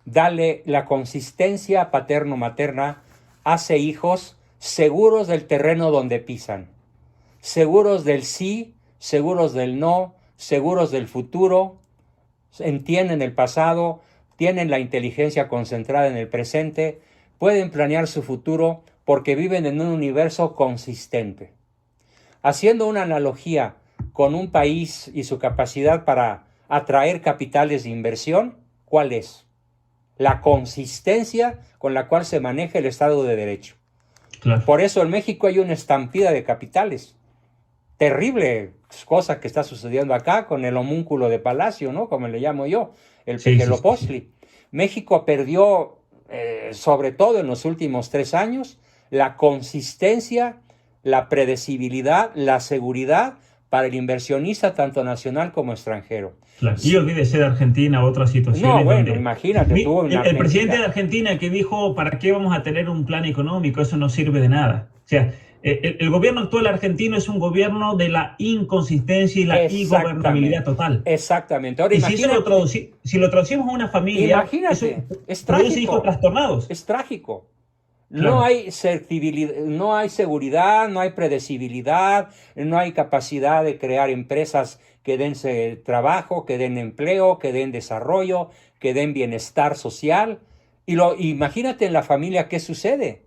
Dale la consistencia paterno-materna, hace hijos seguros del terreno donde pisan, seguros del sí, seguros del no, seguros del futuro, entienden el pasado, tienen la inteligencia concentrada en el presente, pueden planear su futuro porque viven en un universo consistente. Haciendo una analogía con un país y su capacidad para atraer capitales de inversión, ¿cuál es? La consistencia con la cual se maneja el Estado de Derecho. Claro. Por eso en México hay una estampida de capitales. Terrible cosa que está sucediendo acá con el homúnculo de Palacio, ¿no? Como le llamo yo, el Pejelopostli. Sí. México perdió, sobre todo en los últimos 3 años, la consistencia, la predecibilidad, la seguridad para el inversionista tanto nacional como extranjero. Claro. Y olvídese de Argentina, otras situaciones. No, bueno, imagínate tú. El presidente de Argentina que dijo, ¿para qué vamos a tener un plan económico? Eso no sirve de nada. O sea, el gobierno actual argentino es un gobierno de la inconsistencia y la ingobernabilidad total. Exactamente. Ahora, y si lo traducimos a una familia, imagínate, es trágico. Produce hijos trastornados. Es trágico. Claro. No hay no hay seguridad, no hay predecibilidad, no hay capacidad de crear empresas que den trabajo, que den empleo, que den desarrollo, que den bienestar social. Imagínate en la familia qué sucede.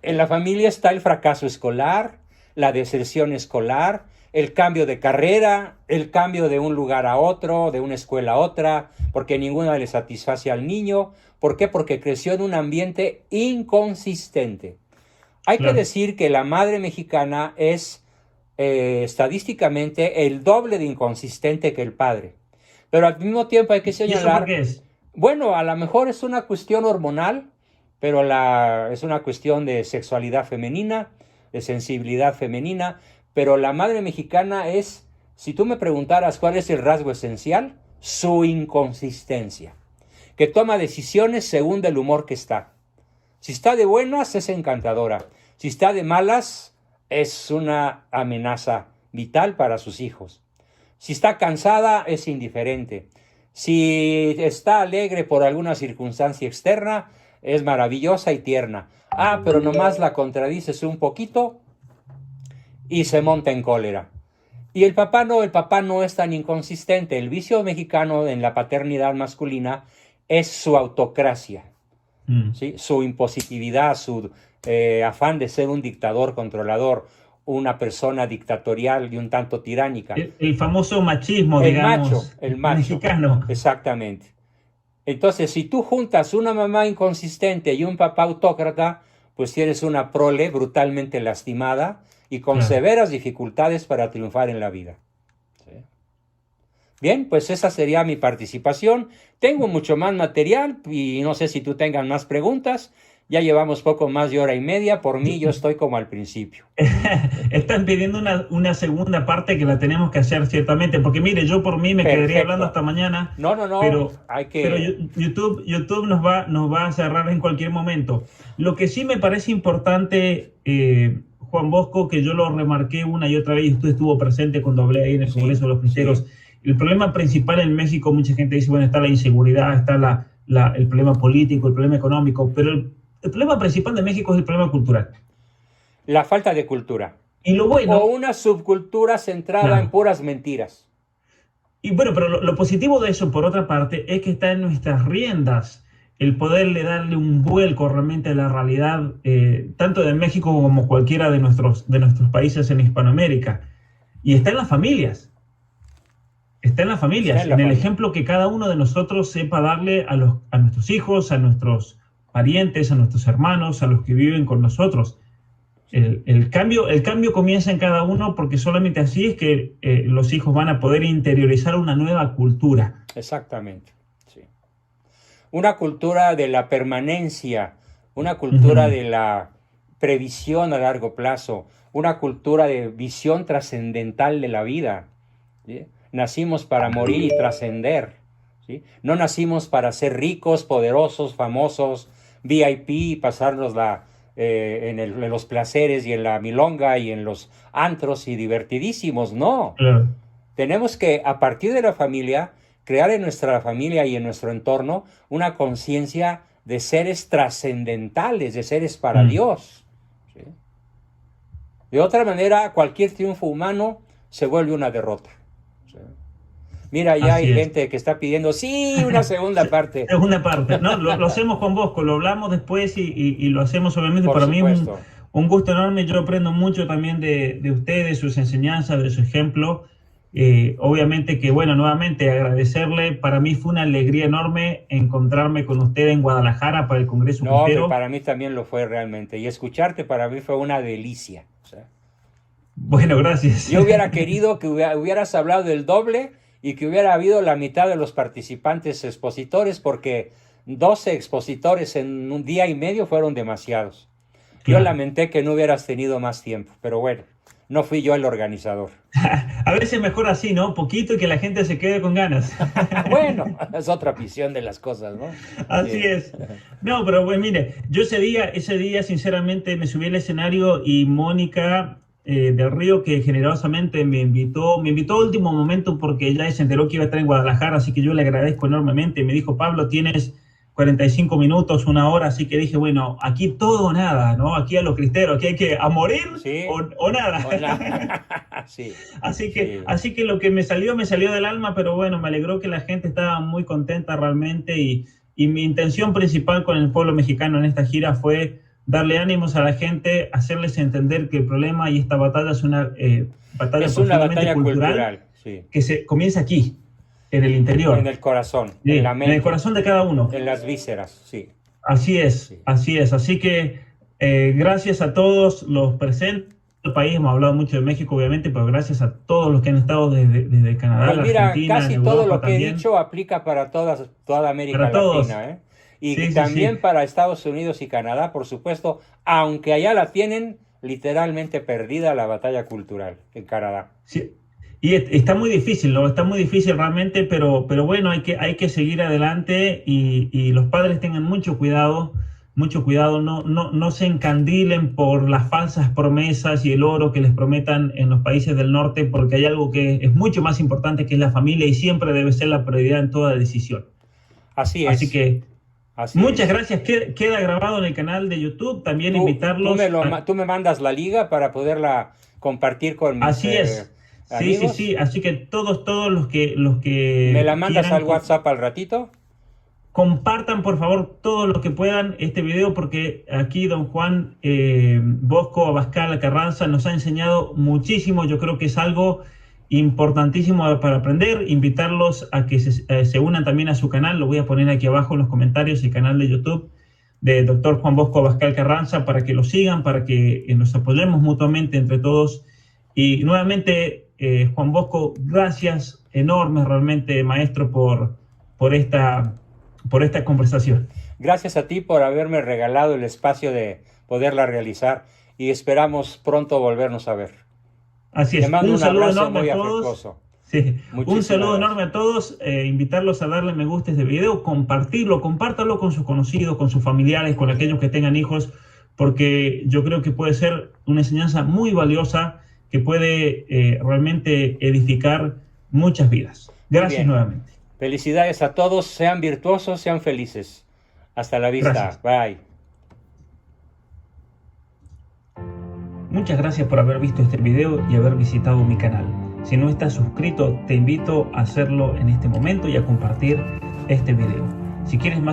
En la familia está el fracaso escolar, la deserción escolar, el cambio de carrera, el cambio de un lugar a otro, de una escuela a otra, porque ninguna le satisface al niño. ¿Por qué? Porque creció en un ambiente inconsistente. Hay que decir que la madre mexicana es estadísticamente el doble de inconsistente que el padre. Pero al mismo tiempo hay que señalar... ¿Y eso por qué es? Bueno, a lo mejor es una cuestión hormonal, pero es una cuestión de sexualidad femenina, de sensibilidad femenina, pero la madre mexicana es, si tú me preguntaras cuál es el rasgo esencial, su inconsistencia, que toma decisiones según el humor que está. Si está de buenas, es encantadora. Si está de malas, es una amenaza vital para sus hijos. Si está cansada, es indiferente. Si está alegre por alguna circunstancia externa, es maravillosa y tierna. Pero nomás la contradices un poquito y se monta en cólera. Y el papá no es tan inconsistente. El vicio mexicano en la paternidad masculina es su autocracia, ¿sí? Su impositividad, su afán de ser un dictador controlador, una persona dictatorial y un tanto tiránica. El famoso machismo, digamos, el macho mexicano. Exactamente. Entonces, si tú juntas una mamá inconsistente y un papá autócrata, pues tienes una prole brutalmente lastimada y con severas dificultades para triunfar en la vida. ¿Sí? Bien, pues esa sería mi participación. Tengo mucho más material y no sé si tú tengas más preguntas. Ya llevamos poco más de hora y media. Por mí, yo estoy como al principio. Están pidiendo una segunda parte que la tenemos que hacer ciertamente. Porque mire, yo por mí me quedaría hablando hasta mañana. No. Pero YouTube nos va a cerrar en cualquier momento. Lo que sí me parece importante, Juan Bosco, que yo lo remarqué una y otra vez, y usted estuvo presente cuando hablé ahí en el Congreso de los Pinteros. Sí. El problema principal en México, mucha gente dice, bueno, está la inseguridad, está el problema político, el problema económico, pero el problema principal de México es el problema cultural. La falta de cultura. Y lo bueno... O una subcultura centrada en puras mentiras. Y bueno, pero lo positivo de eso, por otra parte, es que está en nuestras riendas el poderle darle un vuelco realmente a la realidad, tanto de México como cualquiera de nuestros países en Hispanoamérica. Y está en las familias. Está en las familias, en el ejemplo que cada uno de nosotros sepa darle a nuestros hijos, a nuestros parientes, a nuestros hermanos, a los que viven con nosotros. El cambio comienza en cada uno, porque solamente así es que los hijos van a poder interiorizar una nueva cultura. Exactamente, sí. Una cultura de la permanencia, una cultura de la previsión a largo plazo, una cultura de visión trascendental de la vida, ¿sí? Nacimos para morir y trascender, ¿sí? No nacimos para ser ricos, poderosos, famosos, VIP y pasarnos en los placeres y en la milonga y en los antros y divertidísimos, no. Claro. Tenemos que, a partir de la familia, crear en nuestra familia y en nuestro entorno una conciencia de seres trascendentales, de seres para Dios, ¿sí? De otra manera, cualquier triunfo humano se vuelve una derrota, ¿sí? Mira, ya hay gente que está pidiendo, sí, una segunda parte. Segunda parte. No, lo hacemos con Bosco, lo hablamos después y lo hacemos obviamente. Por para supuesto. mí es un gusto enorme. Yo aprendo mucho también de usted, de sus enseñanzas, de su ejemplo. Obviamente que, bueno, nuevamente agradecerle. Para mí fue una alegría enorme encontrarme con usted en Guadalajara para el Congreso Cristero. No, para mí también lo fue realmente. Y escucharte para mí fue una delicia. O sea, bueno, gracias. yo hubiera querido que hubieras hablado del doble y que hubiera habido la mitad de los participantes expositores, porque 12 expositores en un día y medio fueron demasiados. Claro. Yo lamenté que no hubieras tenido más tiempo, pero bueno, no fui yo el organizador. A veces mejor así, ¿no? Poquito y que la gente se quede con ganas. Bueno, es otra visión de las cosas, ¿no? Así es. No, pero bueno, mire, yo ese día sinceramente me subí al escenario y Mónica del Río, que generosamente me invitó a último momento porque ella se enteró que iba a estar en Guadalajara, así que yo le agradezco enormemente. Me dijo, Pablo, tienes 45 minutos, una hora, así que dije, bueno, aquí todo o nada, ¿no? Aquí a los cristeros, aquí hay que a morir, ¿sí? o nada. O nada. Sí. Así que lo que me salió del alma, pero bueno, me alegró que la gente estaba muy contenta realmente y mi intención principal con el pueblo mexicano en esta gira fue darle ánimos a la gente, hacerles entender que el problema y esta batalla es una batalla cultural, sí, que se comienza aquí, en el interior. En el corazón, sí, en la mente. En el corazón de cada uno. En las vísceras, sí. Así es, sí. Así es. Así que gracias a todos los presentes del país, hemos hablado mucho de México obviamente, pero gracias a todos los que han estado desde Canadá, pues mira, Argentina, casi Europa, todo lo que también. he dicho aplica para toda América Latina, todos. Y sí, también sí. para Estados Unidos y Canadá, por supuesto, aunque allá la tienen literalmente perdida la batalla cultural en Canadá. Sí. Y está muy difícil, ¿no? Está muy difícil realmente, pero bueno, hay que seguir adelante y los padres tengan mucho cuidado, no se encandilen por las falsas promesas y el oro que les prometan en los países del norte, porque hay algo que es mucho más importante, que es la familia, y siempre debe ser la prioridad en toda decisión. Así es. Así que muchas gracias. Queda grabado en el canal de YouTube. También invitarlos. Tú me mandas la liga para poderla compartir con mis Así es. amigos. Sí. Así que todos los que ¿Me la mandas al WhatsApp al ratito? Compartan, por favor, todo lo que puedan este video, porque aquí don Juan Bosco Abascal Carranza nos ha enseñado muchísimo. Yo creo que es algo importantísimo para aprender. Invitarlos a que se unan también a su canal. Lo voy a poner aquí abajo en los comentarios, el canal de YouTube de Dr. Juan Bosco Abascal Carranza, para que lo sigan, para que nos apoyemos mutuamente entre todos. Y nuevamente, Juan Bosco, gracias enormes realmente, maestro, por esta conversación. Gracias a ti por haberme regalado el espacio de poderla realizar y esperamos pronto volvernos a ver. Así es. Te mando un saludo abrazo enorme muy a todos. afectuoso. Sí. Un saludo gracias. enorme a todos. Invitarlos a darle me gusta a este video, compártalo con sus conocidos, con sus familiares, con aquellos que tengan hijos, porque yo creo que puede ser una enseñanza muy valiosa que puede realmente edificar muchas vidas. Gracias nuevamente. Felicidades a todos, sean virtuosos, sean felices. Hasta la vista. Gracias. Bye. Muchas gracias por haber visto este video y haber visitado mi canal. Si no estás suscrito, te invito a hacerlo en este momento y a compartir este video. Si quieres más